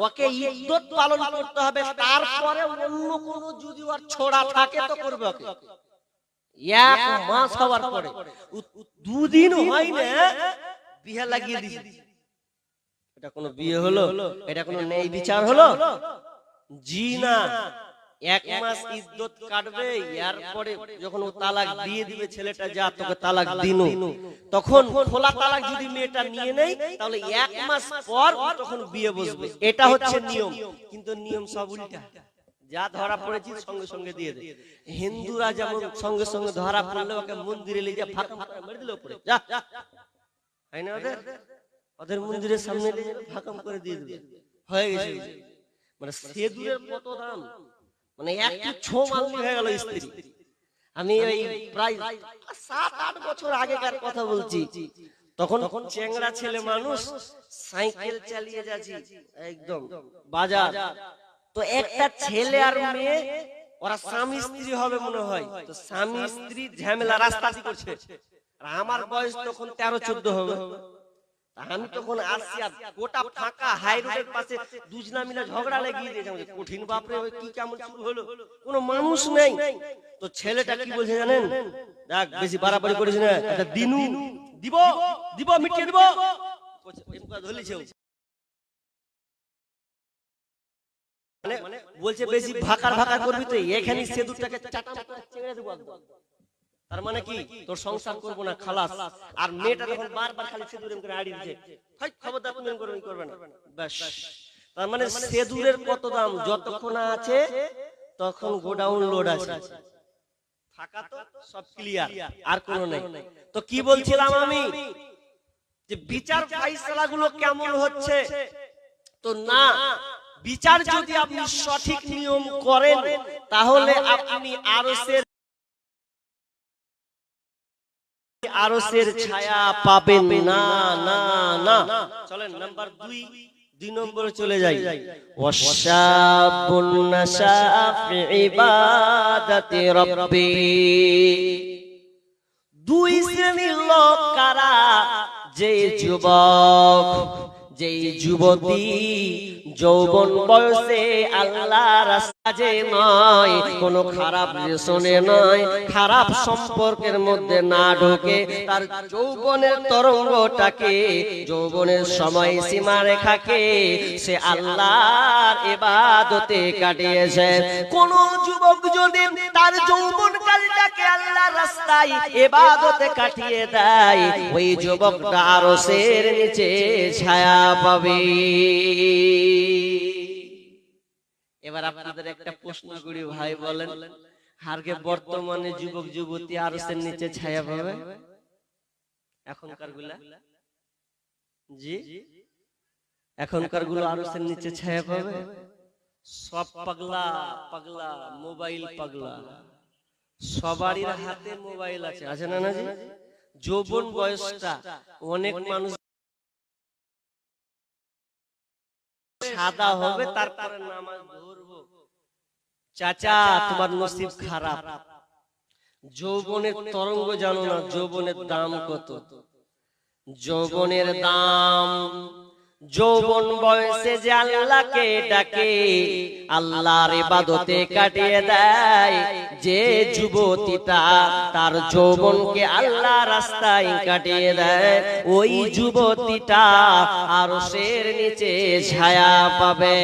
[SPEAKER 1] ওকে ইদ্দত পালন করতে হবে। তারপরে অন্য কোন যদি ওর ছোড়া থাকে তো করবে ওকে। 1 মাস হওয়ার পরে 2 দিন হয় না বিয়ে লাগিয়ে দিছে। এটা কোনো বিয়ে হলো? এটা কোনো ন্যায় বিচার হলো? জি না। 1 মাস ইদ্দত কাটবে, এরপরে যখন ও তালাক দিয়ে দিবে, ছেলেটা যা তোকে তালাক দিনু, তখন খোলা তালাক যদি মেয়েটা নিয়ে নেয়, তাহলে 1 মাস পর তখন বিয়ে বসবে। এটা হচ্ছে নিয়ম, কিন্তু নিয়ম সব উল্টা। যা ধরা পড়েছি সঙ্গে সঙ্গে দিয়ে দে। হিন্দুরা যেমন সঙ্গে সঙ্গে ধরা পড়লে ওকে মন্দিরে নিয়ে যা ফাঁকা মেরে দিল উপরে, যা হয় না? ওদের মন্দিরের সামনে ফাঁকা করে দিয়ে দিবে, হয়ে গেছে। মানে সেদুরের কত দাম, মানে একটু ছো মালনি হয়ে গেল স্ত্রী। আমি ওই প্রায় 7-8 বছর আগেকার কথা বলছি, তখন চেংড়া ছেলে মানুষ সাইকেল চালিয়ে যাচ্ছি একদম বাজার, তো একটা ছেলে আর মেয়ে, ওরা স্বামী স্ত্রী হবে মনে হয়, তো স্বামী স্ত্রী ঝামেলা রাস্তাটি করছে। আর আমার বয়স তখন 13-14 হবে, আমি তখন আসছি আর গোটা ফাঁকা হাই রোডের পাশে দুজনা মিলে ঝগড়া লেগে দিয়েছে। কঠিন বাপরে, ওই কি কেমন শুরু হলো, কোনো মানুষ নেই। তো ছেলেটা কি বলছে জানেন, দেখ বেশি বাড়াবাড়ি করিস না, একটা দিনু দিব দিব মিটিয়ে দিব ধরেছে। মানে বলছে বেশি ভাকার ভাকার করবি তো এখানে সেদুরটাকে চাটা করে ছেড়ে দেব একদম। তার মানে কি তোর সংসার করব না, খালাস। আর মেয়েটা যখন বারবার খালি সেদুরের করে আড়ি দিচ্ছে, হাই খবরদার তুমি করবে না, ব্যাস। তার মানে সেদুরের কত দাম, যতক্ষণ আছে তখন গোডাউন লোড আছে, টাকা তো সব ক্লিয়ার, আর কোনো নেই। তো কি বলছিলাম আমি, যে বিচার ফাইসালা গুলো কেমন হচ্ছে। তো না, বিচার যদি আপনি সঠিক নিয়ম করেন তাহলে আপনি আরশের ছায়া পাবেন না। না না, চলেন নাম্বার 2 নম্বরে চলে যাই। ওয়াশাবুন নাশা ফি ইবাদাতি রাব্বি। 2 শ্রেণীর লোক কারা, যে যুবক যে যুবতী যৌবন বয়সে আল্লাহর রাস্তায় নয়, কোনো খারাপ রিলেশনে নয়, খারাপ সম্পর্কের মধ্যে না ঢোকে, তার যৌবনের তরঙ্গটাকে, যৌবনের সময় সীমা রেখাকে সে আল্লাহর ইবাদতে কাটিয়েছে। কোন যুবক যদি তার যৌবনকালটাকে আল্লাহর রাস্তায় ইবাদতে কাটিয়ে দেয়, ওই যুবকটা আরশের নিচে ছায়া পাবে। এবার আপনাদের একটা প্রশ্ন করি ভাই, বলেন আরকে বর্তমানে যুবক যুবতী আরশের নিচে ছায়া পাবে এখনকার গুলা? জি, এখনকার গুলো আরশের নিচে ছায়া পাবে? সব পাগলা পাগলা, মোবাইল পাগলা, সবারই হাতে মোবাইল আছে, আছে না? জি, যৌবন বয়সটা অনেক মানুষ সাদা হবে তারপরে নামাজ ধরবো। চাচা তোমার নসিব খারাপ, যৌবনের তরঙ্গ জানো না, যৌবনের দাম কত। যৌবনের দাম, যৌবন বয়সে যে আল্লাহকে ডাকে, আল্লাহর ইবাদতে কাটিয়ে দেয়, যে যুবতীটা তার যৌবনকে আল্লাহর রাস্তায় কাটিয়ে দেয়, ওই যুবতীটা আরশের নিচে ছায়া পাবে।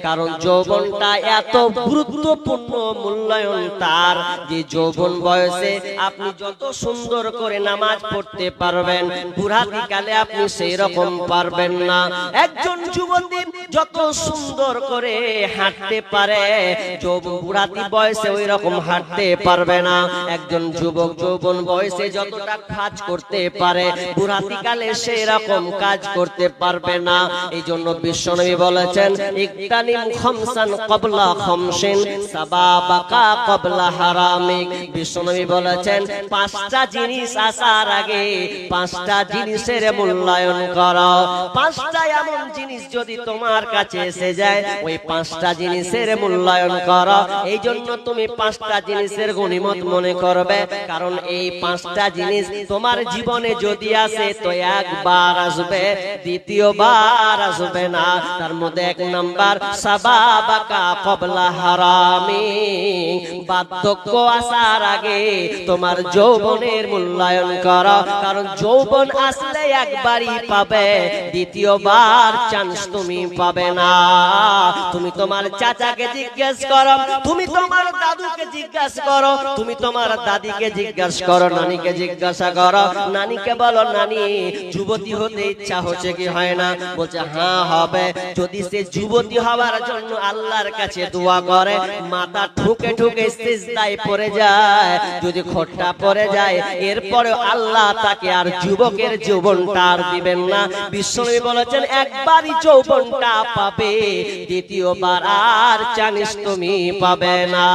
[SPEAKER 1] কারণ যৌবনটা এত গুরুত্বপূর্ণ, মূল্যায়ন তার, যে যৌবন বয়সে আপনি যত সুন্দর করে নামাজ পড়তে পারবেন, বুড়াতিকালে আপনি সেই রকম পারবেন না। একজন যুবতী যত সুন্দর করে হাঁটতে পারে, বুড়াতি বয়সে ওই রকম হাঁটতে পারবে না। একজন যুবক যৌবন বয়সে যতটা কাজ করতে পারে, বুড়াতিকালে সেই রকম কাজ করতে পারবে না। এই জন্য বিশ্বনবী বলেছেন, ইকতানিম খামসান ক্বাবলা খামসিন সাবাবাকা ক্বাবলা হারামিক। বিশ্বনবী বলেছেন, 5টা জিনিস আসার আগে 5টা জিনিসের মূল্যায়ন করো। 5টা এমন জিনিস যদি তোমার কাছে এসে যায়, ওই 5টা জিনিসের মূল্যায়ন করো। এই জন্য তুমি 5টা জিনিসের গনিমত মনে করবে, কারণ এই 5টা জিনিস তোমার জীবনে যদি আসে তো একবার আসবে, দ্বিতীয়বার আসবে না। তার মধ্যে 1 নাম্বার সাবাবাকা ক্বাবলা হারামি, বার্ধক্য আসার আগে তোমার যৌবনের মূল্যায়ন করো, কারণ যৌবন আসলে একবারই পাবে, দ্বিতীয়বার চান্স তুমি পাবে না। তুমি তোমার চাচাকে জিজ্ঞেস করো, তুমি তোমার দাদুকে জিজ্ঞাসা করো, তুমি তোমার দাদিকে জিজ্ঞাসা করো, নানিকে জিজ্ঞাসা করো। নানিকে বলো, নানি যুবতী হতে ইচ্ছা হচ্ছে কি হয় না? বলছে হ্যাঁ হবে। যদি সে যুবতী হওয়ার জন্য আল্লাহর কাছে দোয়া করে, মাথা ঠুকে ঠুকে সিজদায় পড়ে যায়, যদি খোঁটটা পড়ে যায়, এরপরে আল্লাহ তাকে আর যুবকের যৌবনটা আর দিবেন না। বিশ্বনবী বলেছেন, একবারই যৌবনটা পাবে, দ্বিতীয়বার আর চান্স তুমি পাবে না।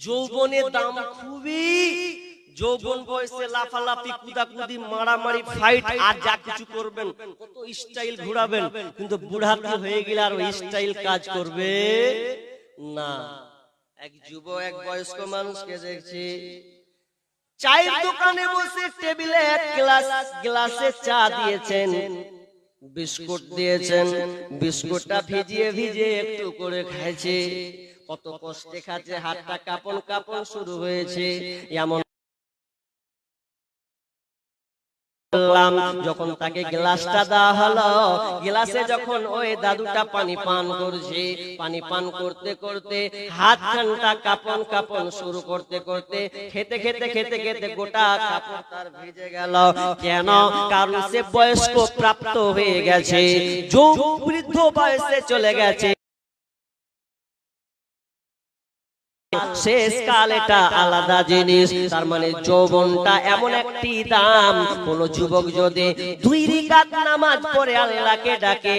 [SPEAKER 1] যৌবনের দাম খুবই, যৌবন বয়সে লাফালাফি, কুদাকুদি, মারামারি, ফাইট আর যা কিছু করবেন, কত স্টাইল ঘুরাবেন, কিন্তু বুড়াতি হয়ে গেলে আর ওই স্টাইল কাজ করবে না। এক যুব এক বয়স্ক মানুষকে দেখছি, চায়ের দোকানে বসে টেবিলে এক গ্লাসে চা দিয়েছেন, বিস্কুট দিয়েছেন, বিস্কুটটা ভিজিয়ে ভিজিয়ে একটু করে খাইছে, কত কষ্টে খাচ্ছে, হাতটা কাঁপন কাঁপন শুরু হয়েছে। এমন যখন তাকে গ্লাসটা দেওয়া হলো, গ্লাসে যখন ওই দাদুটা পানি পান করছে, পানি পান করতে করতে হাত খানটা কাঁপন কাঁপন শুরু করতে করতে খেতে খেতে খেতে খেতে গোটা কাপড় তার ভিজে গেল। কেন? কারণ সে বয়স্ক প্রাপ্ত হয়ে গেছে, বৃদ্ধ বয়সে চলে গেছে। শেষকাল এটা আলাদা জিনিস। তার মানে যৌবনটা এমন একটি দাম, কোন যুবক যদি 2 রাকাত নামাজ পড়ে আল্লাহকে ডাকে,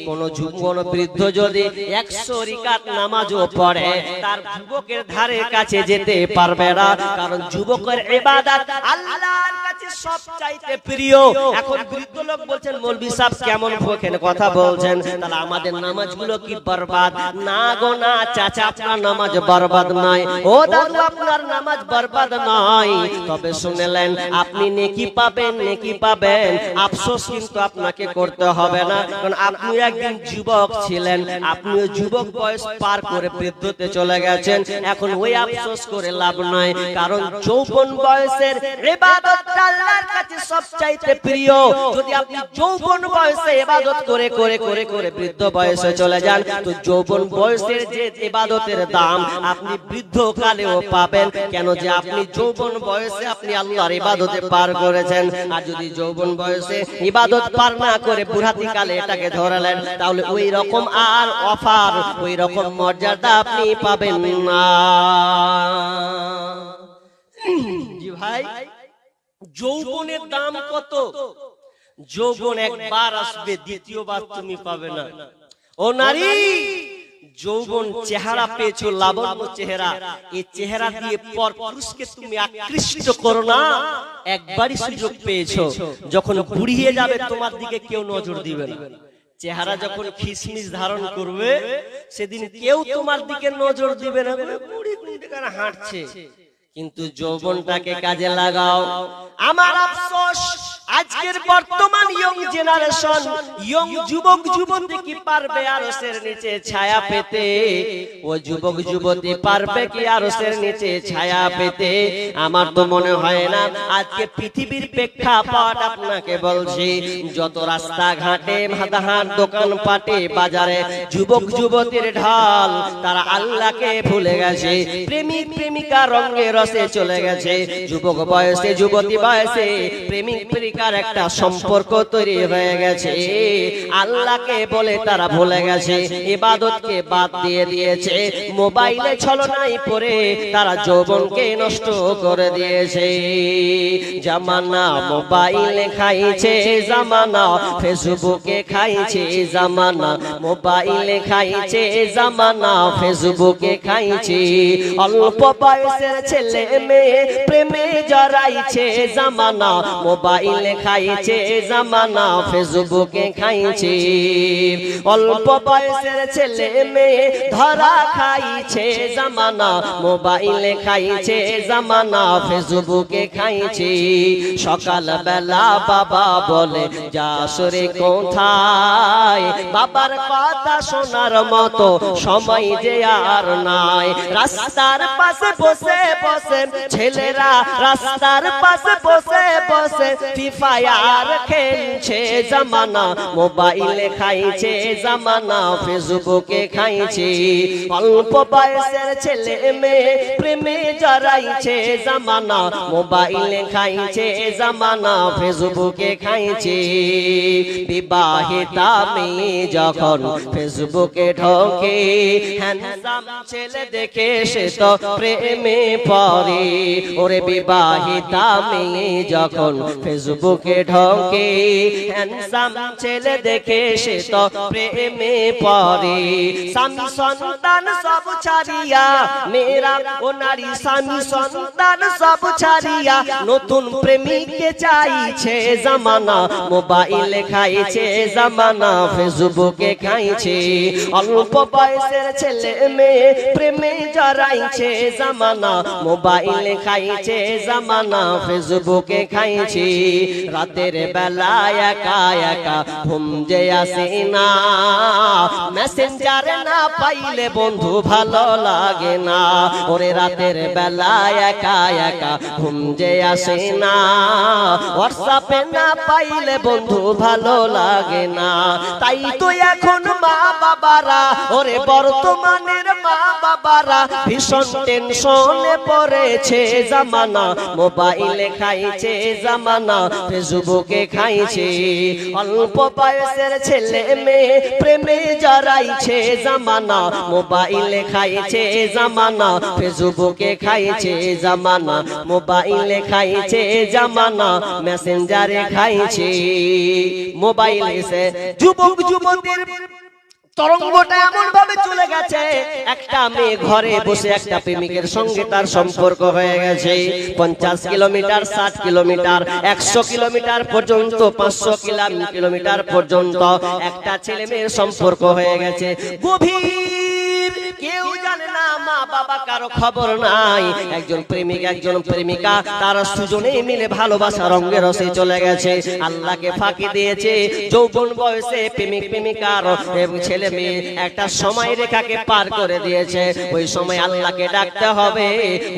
[SPEAKER 1] কোন বৃদ্ধ যদি 100 রাকাত নামাজও পড়ে, তার যুবকের ধারে কাছে যেতে পারবে না। কারণ যুবকের ইবাদত আল্লাহর কাছে সবচাইতে প্রিয়। এখন বৃদ্ধ লোক বলছেন, মৌলভী সাহেব কেমন ওখানে কথা বলছেন, তাহলে আমাদের নামাজগুলো কি বরবাদ? না গো না চাচা, আপনার নামাজ বরবাদ নয়। ও দাদু, আপনার নামাজ বরবাদ নয়। তবে শুনলেন, আপনি নেকি পাবেন, নেকি পাবেন। আফসোস কিন্তু আপনাকে করতে হবে না, কারণ আপনি একদিন যুবক ছিলেন, আপনিও যুবক বয়স পার করে বৃদ্ধতে চলে গেছেন। এখন ওই আফসোস করে লাভ নয়, কারণ যৌবন বয়সের ইবাদত আল্লাহর কাছে সবচাইতে প্রিয়। যদি আপনি যৌবন বয়সে ইবাদত করে করে করে করে বৃদ্ধ বয়সে চলে যান, তো যৌবন বয়সের যে ইবাদতের দাম আপনি বৃদ্ধ কালেও পাবেন। কেন? যে আপনি যৌবন বয়সে আপনি আল্লাহর ইবাদতে পার করেছেন। আর যদি যৌবন বয়সে ইবাদত পার না করে বুড়াতি কালে এটাকে ধরালেন, তাহলে ওই রকম আর অফার, ওই রকম মর্যাদা আপনি পাবেন না। জি ভাই, যৌবনের দাম কত? যৌবন একবার আসবে, দ্বিতীয়বার তুমি পাবে না। ও নারী, যৌবন চেহারা পেয়েছো, লাবণ্য চেহারা, এই চেহারা দিয়ে পর পুরুষকে তুমি আকৃষ্ট করো না। একবারই সুযোগ পেয়েছো, যখন বুড়িয়ে যাবে তোমার দিকে কেউ নজর দিবে না। চেহারা যখন খিসমিস ধারণ করবে, সেদিন কেউ তোমার দিকে নজর দিবে না, বুড়ি হাঁটছে। কিন্তু যৌবনটাকে কাজে লাগাও। আমার আফসোস, আজকের বর্তমান ইয়ং জেনারেশন, ইয়ং যুবক যুবতী কি পারবে আরশের নিচে ছায়া পেতে? ও যুবক যুবতী পারবে কি আরশের নিচে ছায়া পেতে? আমার তো মনে হয় না। আজকে পৃথিবীর প্রেক্ষাপট আপনাকে বলছি, যত রাস্তা ঘাটে, হাট দোকান পাটে, বাজারে যুবক যুবতীর ঢল, তারা আল্লাহকে ভুলে গেছে, প্রেমিক প্রেমিকা রঙে রসে চলে গেছে। যুবক বয়সে, যুবতী বয়সে প্রেমিক প্রেমিকার একটা সম্পর্ক তৈরি হয়ে গেছে। আল্লাহকে বলে তারা ভুলে গেছে, ইবাদতকে বাদ দিয়ে দিয়েছে। মোবাইলে ছলনায় পড়ে তারা যৌবনকে নষ্ট করে দিয়েছে। জামানা মোবাইলে খাইছে, জামানা ফেসবুকে খাইছে, জামানা মোবাইলে খাইছে, জামানা ফেসবুকে খাইছে। অল্প বয়সের ছেলে মেয়ে প্রেমে জড়াইছে, জামানা মোবাইলে খাইছে, জামানা ফেসবুকে খাইছে। অল্প বয়সের ছেলে মেয়ে ধরা খাইছে, জামানা মোবাইলে খাইছে, জামানা ফেসবুকে খাইছে। সকাল বেলা বাবা বলে যাসরে কোথায়, বাবার কথা শোনার মতো সময় যে আর নাই। রাস্তার পাশে বসে বসে ছেলেরা, রাস্তার পাশে বসে বসে ফ্রি ফায়ার খেলছে, জামানা মোবাইলে খাইছে, জামানা ফেসবুকে খাইছে। অল্প বয়সের ছেলে মেয়ে প্রেমে জড়াইছে, জামানা মোবাইলে খাইছে, জামানা ফেসবুকে খাইছে। বিবাহিতা মেয়ে যখন ফেসবুকে ঢোকে, হ্যান্ডসাম ছেলে দেখে সে তো প্রেমে পড়ে। ওরে বিবাহিতা মেয়ে যখন ফেসবুক ফেসবুকে ঢোকে, হ্যান্ডসাম ছেলে দেখে সে তো প্রেমে পড়ে। স্বামী সন্তান সব ছাড়িয়া, মেয়েরা ও নারী স্বামী সন্তান সব ছাড়িয়া নতুন প্রেমিককে চাইছে জামানা। মোবাইলে খাইছে জামানা, ফেসবুকে খাইছে। অল্প বয়সের ছেলে মেয়ে প্রেমে জড়াইছে জামানা। মোবাইলে খাইছে জামানা, ফেসবুকে খাইছে। রাতের বেলা একা একা ঘুম যে আসে না, মেসেঞ্জারে না পাইলে বন্ধু ভালো লাগে না। ওরে রাতের বেলা একা একা ঘুম যে আসে না, হোয়াটসঅ্যাপে না পাইলে বন্ধু ভালো লাগে না। তাই তো এখন মা বাবারা, ওরে বর্তমানের মা বাবারা ভীষণ টেনশনে পড়েছে জামানা। মোবাইলে খাইছে জামানা, ফেসবুকে খাইছে। অল্প বয়সের ছেলে মেয়ে প্রেমে জড়াইছে জামানা। মোবাইলে খাইছে জামানা, ফেসবুকে খাইছে জামানা। মোবাইলে খাইছে জামানা, মেসেঞ্জারে খাইছে। মোবাইলে সে যুবক যুবতীর তরঙ্গটা এমন ভাবে চলে গেছে, একটা মেয়ে ঘরে বসে একটা প্রেমিকের সঙ্গে তার সম্পর্ক হয়ে গেছে। 50 কিলোমিটার, 60 কিলোমিটার, 100 কিলোমিটার পর্যন্ত, 500 কিলোমিটার পর্যন্ত একটা ছেলে মেয়ের সম্পর্ক হয়ে গেছে। গভীর, কেউ জানে না, মা বাবা কারো খবর নাই। একজন প্রেমিক একজন প্রেমিকা, তারা দুজনেই মিলে ভালোবাসা রঙে রসে চলে গেছে। আল্লাহকে ফাঁকি দিয়েছে। যৌবন বয়সে প্রেমিক প্রেমিকার ছেলে মেয়ে একটা সময় রেখাকে পার করে দিয়েছে। ওই সময় আল্লাহকে ডাকতে হবে।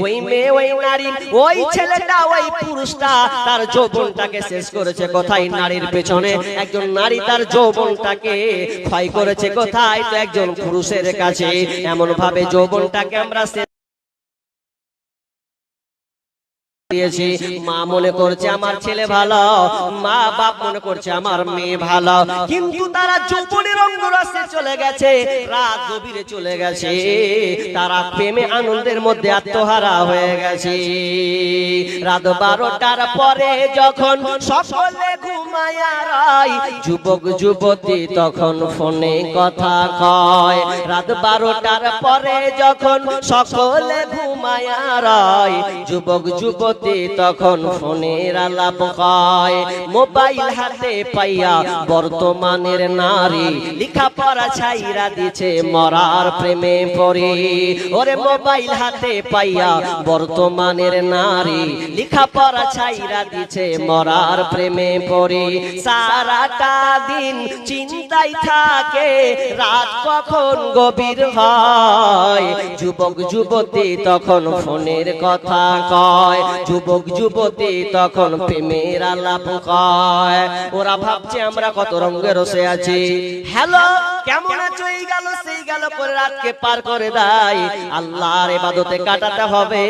[SPEAKER 1] ওই মেয়ে, ওই নারী, ওই ছেলেটা, ওই পুরুষটা তার যৌবনটাকে শেষ করেছে কোথায়? নারীর পেছনে। একজন নারী তার যৌবনটাকে ক্ষয় করেছে কোথায়? তো একজন পুরুষের কাছে। এমন ভাবে যৌবনটাকে আমরা দিয়েছি। মা মনে করছে আমার ছেলে ভালো, মা বাপ মনে করছে আমার মেয়ে ভালো, কিন্তু তারা যৌবনের অঙ্গরাসে চলে গেছে, রাত গভীরে চলে গেছে। তারা প্রেমে আনন্দের মধ্যে আত্মহারা হয়ে গেছে। রাত 12টার পরে যখন সকলে ঘুমায়া রয়, যুবক যুবতী তখন ফোনে কথা কয়। রাত 12টার পরে যখন সকলে ঘুমায়া রয়, যুবক যুবতী তখন ফোনের আলাপ কয়। মোবাইল হাতে পাইয়া বর্তমানের নারী লেখাপড়া ছাইরা দিছে মরার প্রেমে পড়ে। ওরে মোবাইল হাতে পাইয়া বর্তমানের নারী লেখাপড়া ছাইরা দিছে মরার প্রেমে পড়ে। সারাটা দিন চিন্তায় থাকে, রাত কখন গভীর হয়, যুবক যুবতী তখন ফোনের কথা কয়। যুবক যুবতী তখন প্রেমের আলাপ কয়। ওরা ভাবছে আমরা কত রঙে রসে আছি। হ্যালো, কেমন আছো? এই গেল সেই গেল করে রাতকে পার করে দেয়। আল্লাহর ইবাদতে কাটাতে হবে।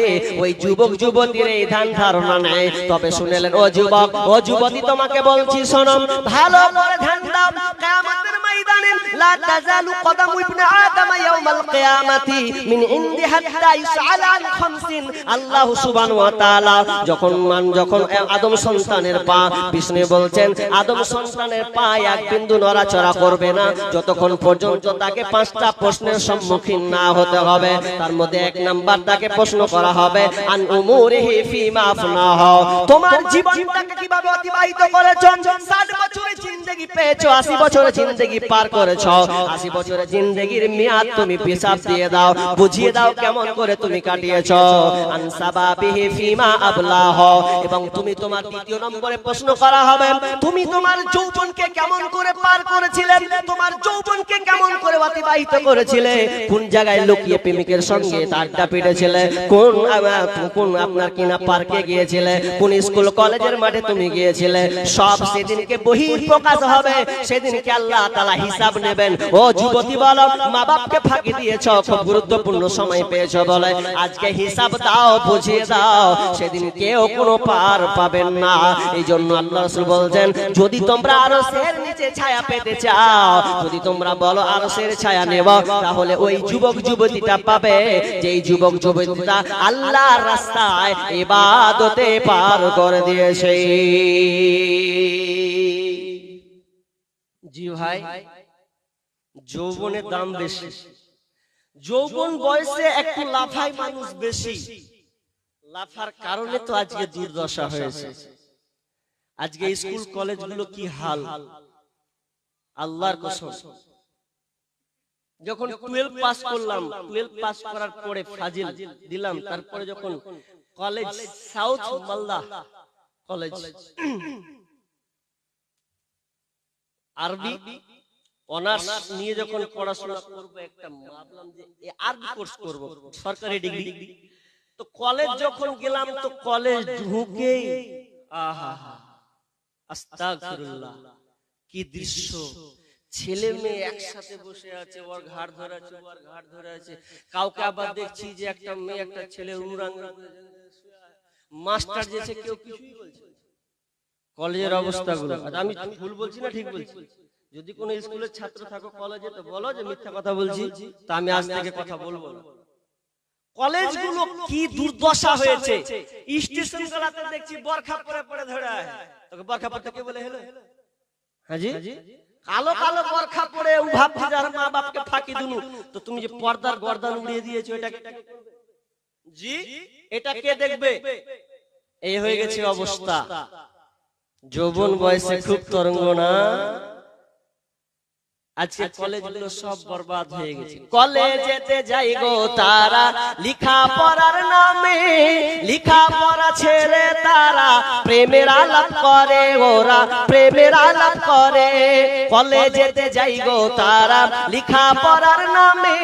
[SPEAKER 1] ওই যুবক যুবতীর এই ধ্যান ধারণা নেই। তবে শুনেলেন, ও যুবক, ও যুবতী, তোমাকে বলছি শোনো, ভালো করে ধ্যান দাও। কিয়ামতের ময়দানে লা তাজালু কদামু ইবনে আদম ইয়াউমাল কিয়ামাতি মিন ইনদি হাত্তা ইসআল আন 50। আল্লাহ সুবহানাহু ওয়া তাআলা যখন আদম সন্তানের পা, বিষ্ণু বলছেন আদম সন্তানের পা এক বিন্দু নড়াচড়া করবে না যতক্ষণ পর্যন্ত তাকে 5টা প্রশ্নের সম্মুখীন না হতে হবে। তার মধ্যে 1 নাম্বার তাকে প্রশ্ন করা হবে আন উমুরিহি ফিমা আফনাহা, তোমার জীবনটাকে কিভাবে অতিবাহিত করেছো? 60 বছরের জিন্দেগি পেয়েছো, 80 বছরের জিন্দেগি পার করেছো। 80 বছরের জিন্দেগির মেয়াদ তুমি হিসাব দিয়ে দাও, বুঝিয়ে দাও কেমন করে তুমি কাটিয়েছো। আন সাবাবিহি ফিমা আবলাহ, এবং তুমি তোমার 2য় নম্বরে প্রশ্ন করা হবে তুমি তোমার যৌবনকে কেমন করে পার করেছিলে, তোমার যৌবনকে কেমন করে অতিবাহিত করেছিলে, কোন জায়গায় লুকিয়ে প্রেমিকের সঙ্গে আড্ডা পেটেছিলে, কোন আপনার কিনা পার্কে গিয়েছিলে, কোন স্কুল কলেজের মাঠে তুমি গিয়েছিলে। সব সেদিনকে বহিঃপ্রকাশ হবে। সেদিনকে আল্লাহ তাআলা হিসাব নেবেন। ও যুবতী বলো, মা বাপকে ফাঁকি দিয়েছ, খুব গুরুত্বপূর্ণ সময় পেয়েছ বলে আজকে হিসাব দাও, বুঝিয়ে দাও, সেদিন কেউ কোনো পার পাবেন না। এই জন্য আল্লাহ রাসূল বলছেন, যদি তোমরা আরশের নিচে ছায়া পেতে চাও, যদি তোমরা বলো আরশের ছায়া নেব, তাহলে ওই যুবক যুবতীটা পাবে যেই যুবক যুবতীটা আল্লাহর রাস্তায় ইবাদতে পার করে দিয়েছে। জি ভাই, যৌবনের দাম বেশি। যৌবন বয়সে একটু লাফায় মানুষ বেশি, লাফার কারণে তো আজকে দুর্দশা হয়েছে। আজকে স্কুল কলেজগুলো কি হাল, আল্লাহর কসম। যখন 12 পাস করলাম, 12 পাস করার পরে ফাজিল দিলাম, তারপরে যখন কলেজ, সাউথ মালদা কলেজ, আরবি অনার্স নিয়ে যখন পড়াশোনা করব, একটা ভাবলাম যে আরবি কোর্স করব, সরকারি ডিগ্রি। তো কলেজ যখন গেলাম, তো কলেজ ঢুকেই আহা আস্তাগফিরুল্লাহ, কি দৃশ্য! ছেলে মেয়ে একসাথে বসে আছে, ওর ঘাড় ধরে আছে, ওর ঘাড় ধরে আছে। কাউকে আবার দেখছি যে একটা মেয়ে একটা ছেলে উড়াং, মাস্টার যেছে, কেউ কিছুই বলছে। কলেজের অবস্থাগুলো, আমি ভুল বলছি না ঠিক বলছি? যদি কোনো স্কুলের ছাত্র থাকো কলেজে, তো বলো যে মিথ্যা কথা বলছি, তো আমি আজ থেকে কথা বলবো না। কলেজগুলো কি দুর্দশা হয়েছে! স্টেশন গুলোতে দেখছি বরখা পরে পরে ধরে আয়, তোকে বরখা পরতে কে বলে? হলো হাজি, কালো কালো বরখা পরে ভাবছি যার মা বাপকে ফাঁকি দিনু, তো তুমি যে পর্দার গর্দান উড়িয়ে দিয়েছো, এটা জি, এটা কে দেখবে? এই হয়ে গেছে অবস্থা। যৌবন বয়সে খুব তরঙ্গ না, আজকে কলেজগুলো সব বরবাদ হয়ে গেছে। কলেজেতে যাই গো তারা লিখা পড়ার নামে, লিখা পড়া ছেড়ে তারা প্রেমের আলাপ করে, ওরা প্রেমের আলাপ করে। কলেজেতে যাই গো তারা লিখা পড়ার নামে,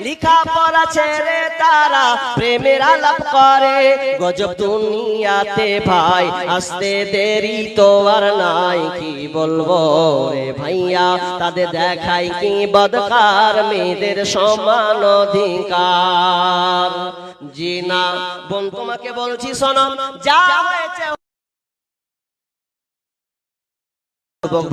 [SPEAKER 1] লিখা পড়া ছেড়ে তারা প্রেমের আলাপ করে। গজব দুনিয়াতে ভাই, আসতে দেরি তো আর নাই, কি বলবো রে ভাইয়া, তাদের দেখাই কি বদকার মেয়েদের সমান অধিকার। জি না বোন, তোমাকে বলছি শোনো, যা হয়েছে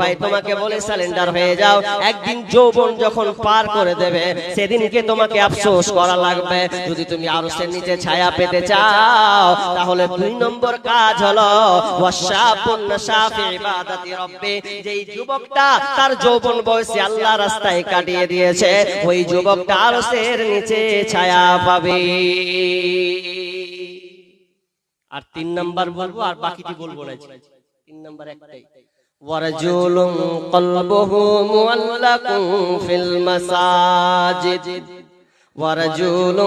[SPEAKER 1] ভাই, তোমাকে বলে সারেন্ডার হয়ে যাও। একদিন যৌবন যখন পার করে দেবে, সেদিনকে তোমাকে আফসোস করা লাগবে। যদি তুমি আরশের নিচে ছায়া পেতে চাও, তাহলে 2 নম্বর কাজ হলো ওয়াশাবুন নাশা ফি ইবাদাতি রাব্বি। যেই যুবকটা তার যৌবন বয়সে আল্লাহর রাস্তায় কাটিয়ে দিয়েছে, ওই যুবকটা আরশের নিচে ছায়া পাবে। আর 3 নাম্বার বলবো, আর বাকিটি বলবো না। 3 নাম্বার একটাই, ورجل قلبه معلق في المساجد, ورجل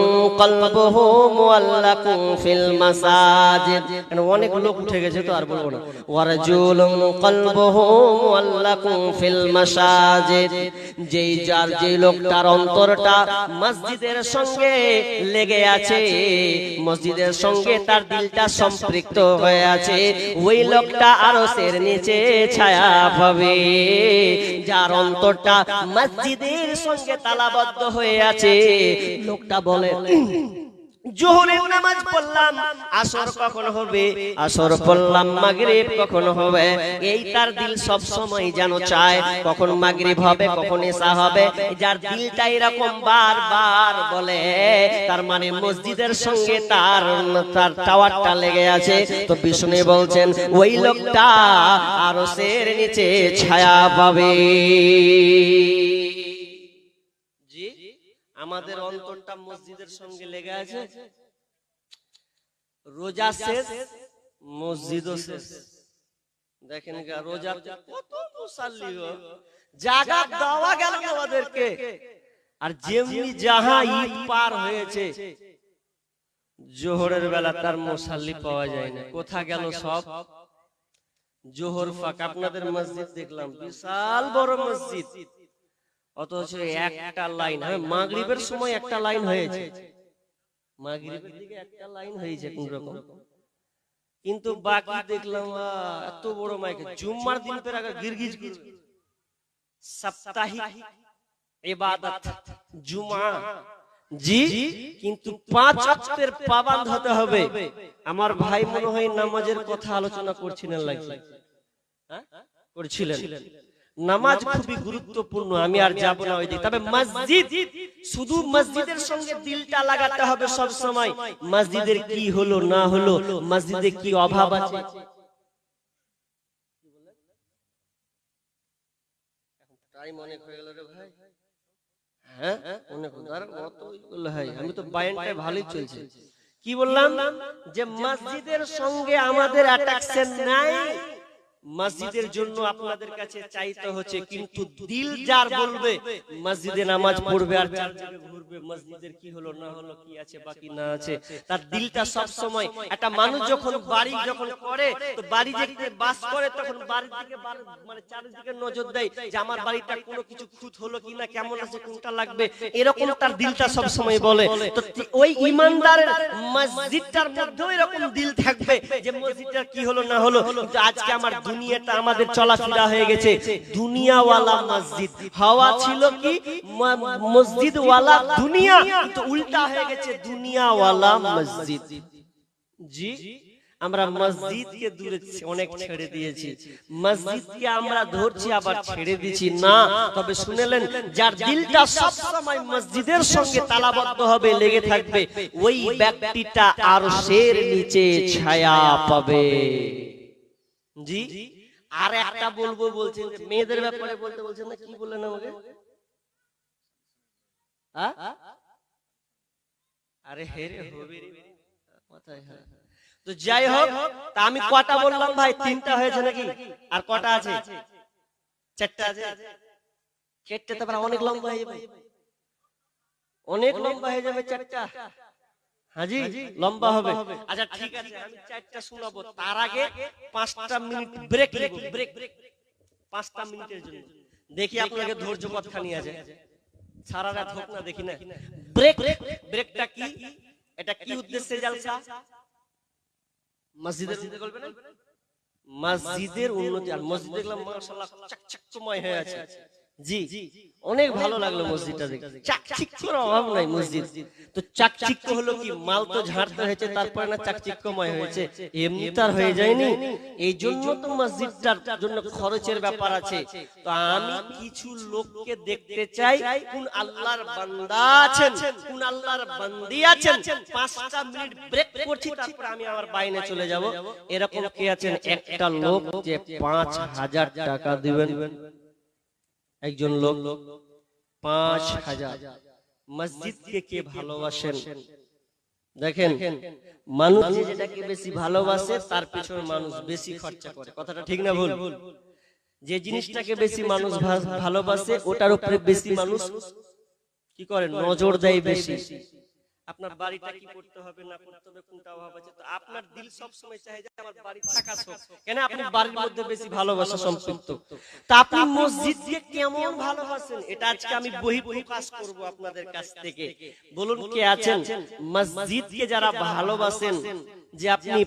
[SPEAKER 1] قلبه معلق في المساجد। অনেক লোক উঠে গেছে তো আর বলবো না। ورجل قلبه معلق في المساجد, যেই যার যে লোকটার অন্তরটা মসজিদের সঙ্গে লেগে আছে, মসজিদের সঙ্গে তার দিলটা সম্পৃক্ত হয়ে আছে, ওই লোকটা আরশের নিচে ছায়া পাবে। যার অন্তরটা মসজিদের সঙ্গে তালাবদ্ধ হয়ে আছে, লোকটা বলে জোহরের নামাজ পড়লাম, আসর কখন হবে, আসর পড়লাম, মাগরিব কখন হবে, এই তার দিল সব সময় যেন চায় কখন মাগরিব হবে, কখন ইশা হবে। যার দিলটা এরকম বারবার বলে, তার মানে মসজিদের সঙ্গে তার টাওয়ারটা লেগে আছে। তো বিষ্ণু বলছেন ওই লোকটা আরশের নিচে ছায়া পাবে। আমাদের অন্তরটা মসজিদের সঙ্গে লেগে আছে, রোজা শেষ, মসজিদও শেষ। দেখেন রোজাতে কত মুসাল্লি গো, জাগা দেওয়া গেল আমাদেরকে, আর যেমনি যাহা ঈদ পার হয়েছে, জোহরের বেলা তার মুসাল্লি পাওয়া যায় না। কোথা গেল সব? জোহর ফাঁকা। আপনাদের মসজিদ দেখলাম বিশাল বড় মসজিদ, অথচ একটা লাইন, মাগরিবের সময় একটা লাইন হয়েছে, মাগরিবের দিকে একটা লাইন হয়েছে কোন রকম, কিন্তু বাকি দেখলাম এত বড় মাইকে, জুম্মার দিন পর আগে গিরগিজ সাপ্তাহিক ইবাদত জুমা, জি, কিন্তু 5 ওয়াক্তের পাবন্দ হতে হবে। আমার ভাই মনে হয় নামাজের কথা আলোচনা করছিলেন, লাগছে করছিলেন। নামাজ খুবই গুরুত্বপূর্ণ, আমি আর যাব না ওই দিকে। তবে মসজিদ, শুধু মসজিদের সঙ্গে দিলটা লাগাতে হবে সব সময়। মসজিদের কি হলো না হলো, মসজিদে কি অভাব আছে, টাইম অনেক হয়ে গেল রে ভাই। হ্যাঁ অনেক, আমি তো বায়ানটা ভালোই চলছে। কি বললাম যে মসজিদের সঙ্গে আমাদের অ্যাট্রাকশন নাই। মসজিদের জন্য আপনাদের কাছে চাইতে হচ্ছে, কিন্তু দিল যার বলবে মসজিদে নামাজ পড়বে আর চার জায়গায় ঘুরবে, মসজিদের কি হলো না হলো, কি আছে বাকি না আছে, তার দিলটা সব সময়। একটা মানুষ যখন বাড়ি যখন করে, তো বাড়ি যেতে বাস করে, তখন বাড়ির দিকে মানে চারিদিকে নজর দেয় যে আমার বাড়িটা কোনো কিছু খুঁত হলো কিনা, কেমন আছে, কোনটা লাগবে, এরকম তার দিলটা সব সময় বলে। তো ওই ইমানদারের মসজিদটার মধ্যেও এরকম দিল থাকবে যে মসজিদটার কি হলো না হলো। কিন্তু আজকে আমার দুনিয়াটা আমাদের চলাফেরা হয়ে গেছে দুনিয়াওয়ালা মসজিদ, হওয়া ছিল কি মসজিদওয়ালা দুনিয়া, কিন্তু উল্টা হয়ে গেছে দুনিয়াওয়ালা মসজিদ। জি, আমরা মসজিদকে দূরে অনেক ছেড়ে দিয়েছি, মসজিদকে আমরা ধরছি আবার ছেড়ে দিচ্ছি না। তবে শুনেলেন, যার দিলটা সব সময় মসজিদের সঙ্গে তালাবদ্ধ হবে, লেগে থাকবে, ওই ব্যক্তিটা আরশের নিচে ছায়া পাবে। জি, আর একটা বলবো বলছেন, মেয়েদের ব্যাপারে বলতে বলছেন না, কি বললেন আমাকে? আরে হেরে হবে মাথায়। হ্যাঁ, তো যাই হোক, তা আমি কটা বললাম ভাই? 3টা হয়েছে নাকি? আর কটা আছে? 4টা আছে। 4টা তো অনেক লম্বা হয়ে যাবে, অনেক লম্বা হয়ে যাবে 4টা। হাজি লম্বা হবে। আচ্ছা ঠিক আছে, আমি 4টা শোনাবো, তার আগে 5টা মিনিট ব্রেক নেব। ব্রেক 5টা মিনিটের জন্য। দেখি আপনাকে ধৈর্য কতখানি আছে, সারা রাত হোক না, দেখি না। ব্রেক, ব্রেকটা কি? এটা কি উদ্দেশ্যে জালসা? মসজিদের উদ্দেশ্যে বলবেন না, মসজিদের উন্নতি। আর মসজিদ দেখলাম মাশাআল্লাহ চকচকময় হয়ে আছে। জি, অনেক ভালো লাগলো মসজিদটা দেখে, চাকচিক্যর অভাব নাই মসজিদ। তো চাকচিক্য হলো কি, মাল তো ঝাড়তে হয়েছে, তারপরে না চাকচিক্যময় হয়েছে, এমনি তার হয়ে যায়নি। এই জন্য তো মসজিদটার জন্য খরচের ব্যাপার আছে। তো আমি কিছু লোককে দেখতে চাই, কোন আল্লাহর বান্দা আছেন, কোন আল্লাহর বান্দি আছেন। 5টা মিনিট ব্রেক করছি, তারপর আমি আমার বাইরে চলে যাব। এরকম কে আছেন? একটা লোক যে 5000 টাকা দিবেন, একজন লোক 5000। মসজিদকে কে ভালোবাসেন? দেখেন, মানুষ যেটাকে বেশি ভালোবাসে তার পিছনে মানুষ বেশি খরচা করে। কথাটা ঠিক না ভুল? যে জিনিসটাকে বেশি মানুষ ভালোবাসে, ওটার উপরে বেশি মানুষ কি করে? নজর দেয় বেশি। আপনার বাড়িটা কি করতে হবে না করতে হবে, কোনটা অভাব আছে, তো আপনার দিল সব সময় চায় যে আমার বাড়ি থাকা হোক। কেন? আপনি বাড়ির মধ্যে বেশি ভালোবাসা সম্পৃক্ত। তা আপনি মসজিদকে কেমন ভালোবাসেন, এটা আজকে আমি বহিঃপ্রকাশ করব আপনাদের কাছ থেকে। বলুন কে আছেন মসজিদকে যারা ভালোবাসেন, যে আপনি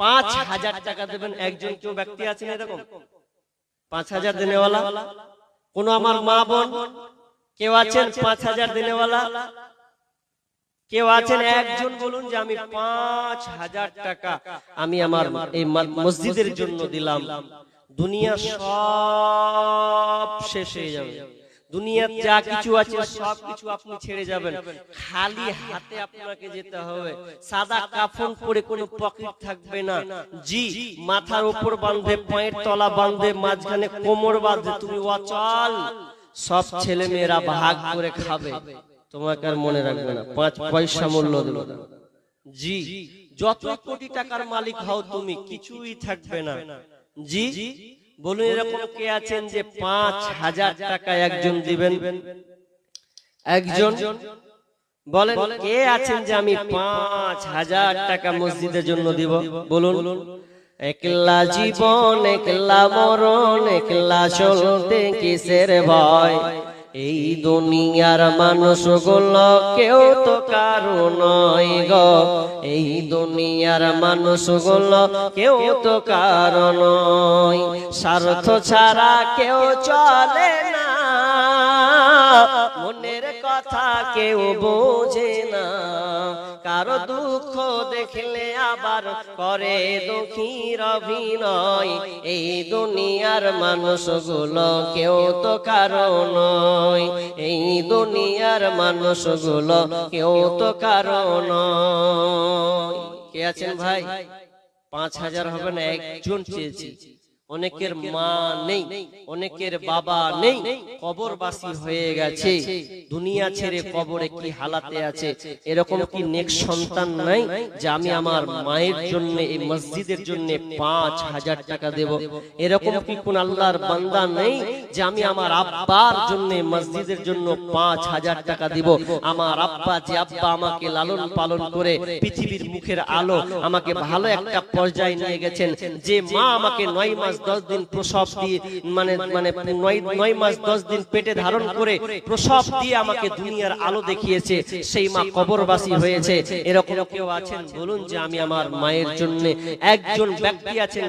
[SPEAKER 1] 5000 টাকা দেবেন? একজন কেউ ব্যক্তি আছেন এরকম 5000 দেনেওয়ালা? কোন আমার মা বোন কেউ আছেন 5000 দেনেওয়ালা? কেউ আছেন? একজন বলুন যে আমি 5000 টাকা আমি আমার এই মসজিদের জন্য দিলাম। দুনিয়া সব শেষ হয়ে যাবে, দুনিয়ার যা কিছু আছে সব কিছু আপনি ছেড়ে যাবেন, খালি হাতে আপনাকে যেতে হবে। সাদা কাফন পরে কোনো পকেট থাকবে না। জি, মাথার উপর বাঁধবে, পায়ের তলা বাঁধবে, মাঝখানে কোমর বাঁধবে, তুমি অচল। সব ছেলে মেয়েরা ভাগ করে খাবে, তোমাকে আর মনে রাখবে না, 5 পয়সা মূল্য দেবে না। জি, যত কোটি টাকার মালিক হও তুমি, কিছুই থাকবে না। জি, বলুন এরকম কে আছেন যে 5000 টাকা একজন দিবেন? একজন বলেন কে আছেন যে আমি 5000 টাকা মসজিদের জন্য দিব? বলুন। একলা জীবন, একলা মরণ, একলা চলতে কিসের ভয়? এই দুনিয়ার মানুষগুলো কেউ তো কারো নয় গো, এই দুনিয়ার মানুষগুলো কেউ তো কারণ নয়, স্বার্থ ছাড়া কেউ চলে না, মনের কথা কেউ বোঝে না, কারো দুঃখ দেখলে আবার করে দুঃখীর অভিনয়, এই দুনিয়ার মানুষগুলো কেউ তো কারণ নয়, এই দুনিয়ার মানুষগুলো কেউ তো কারণ নয়। কে আছেন ভাই? 5000 হবে না, একজন চেয়েছি। অনেকের মা নেই, অনেকের বাবা নেই, কবরবাসী হয়ে গেছে, দুনিয়া ছেড়ে কবরে কি হালাতে আছে। এরকম কি নেক সন্তান নাই যে আমি আমার মায়ের জন্য এই মসজিদের জন্য 5000 টাকা দেব? এরকম কি কোন আল্লাহর বান্দা নেই যে আমি আমার আব্বার জন্য মসজিদের জন্য 5000 টাকা দিব? আমার আব্বা, যে আব্বা আমাকে লালন পালন করে পৃথিবীর মুখের আলো আমাকে ভালো একটা পর্যায়ে নিয়ে গেছেন, যে মা আমাকে 9 মাস 10 দিন প্রসব দিয়ে মানে 9 মাস 10 দিন পেটে ধারণ করে প্রসব দিয়ে আমাকে দুনিয়ার আলো দেখিয়েছে, সেই মা কবরবাসী হয়েছে। এরকম কেউ আছেন বলুন যে আমি আমার মায়ের জন্য? একজন ব্যক্তি আছেন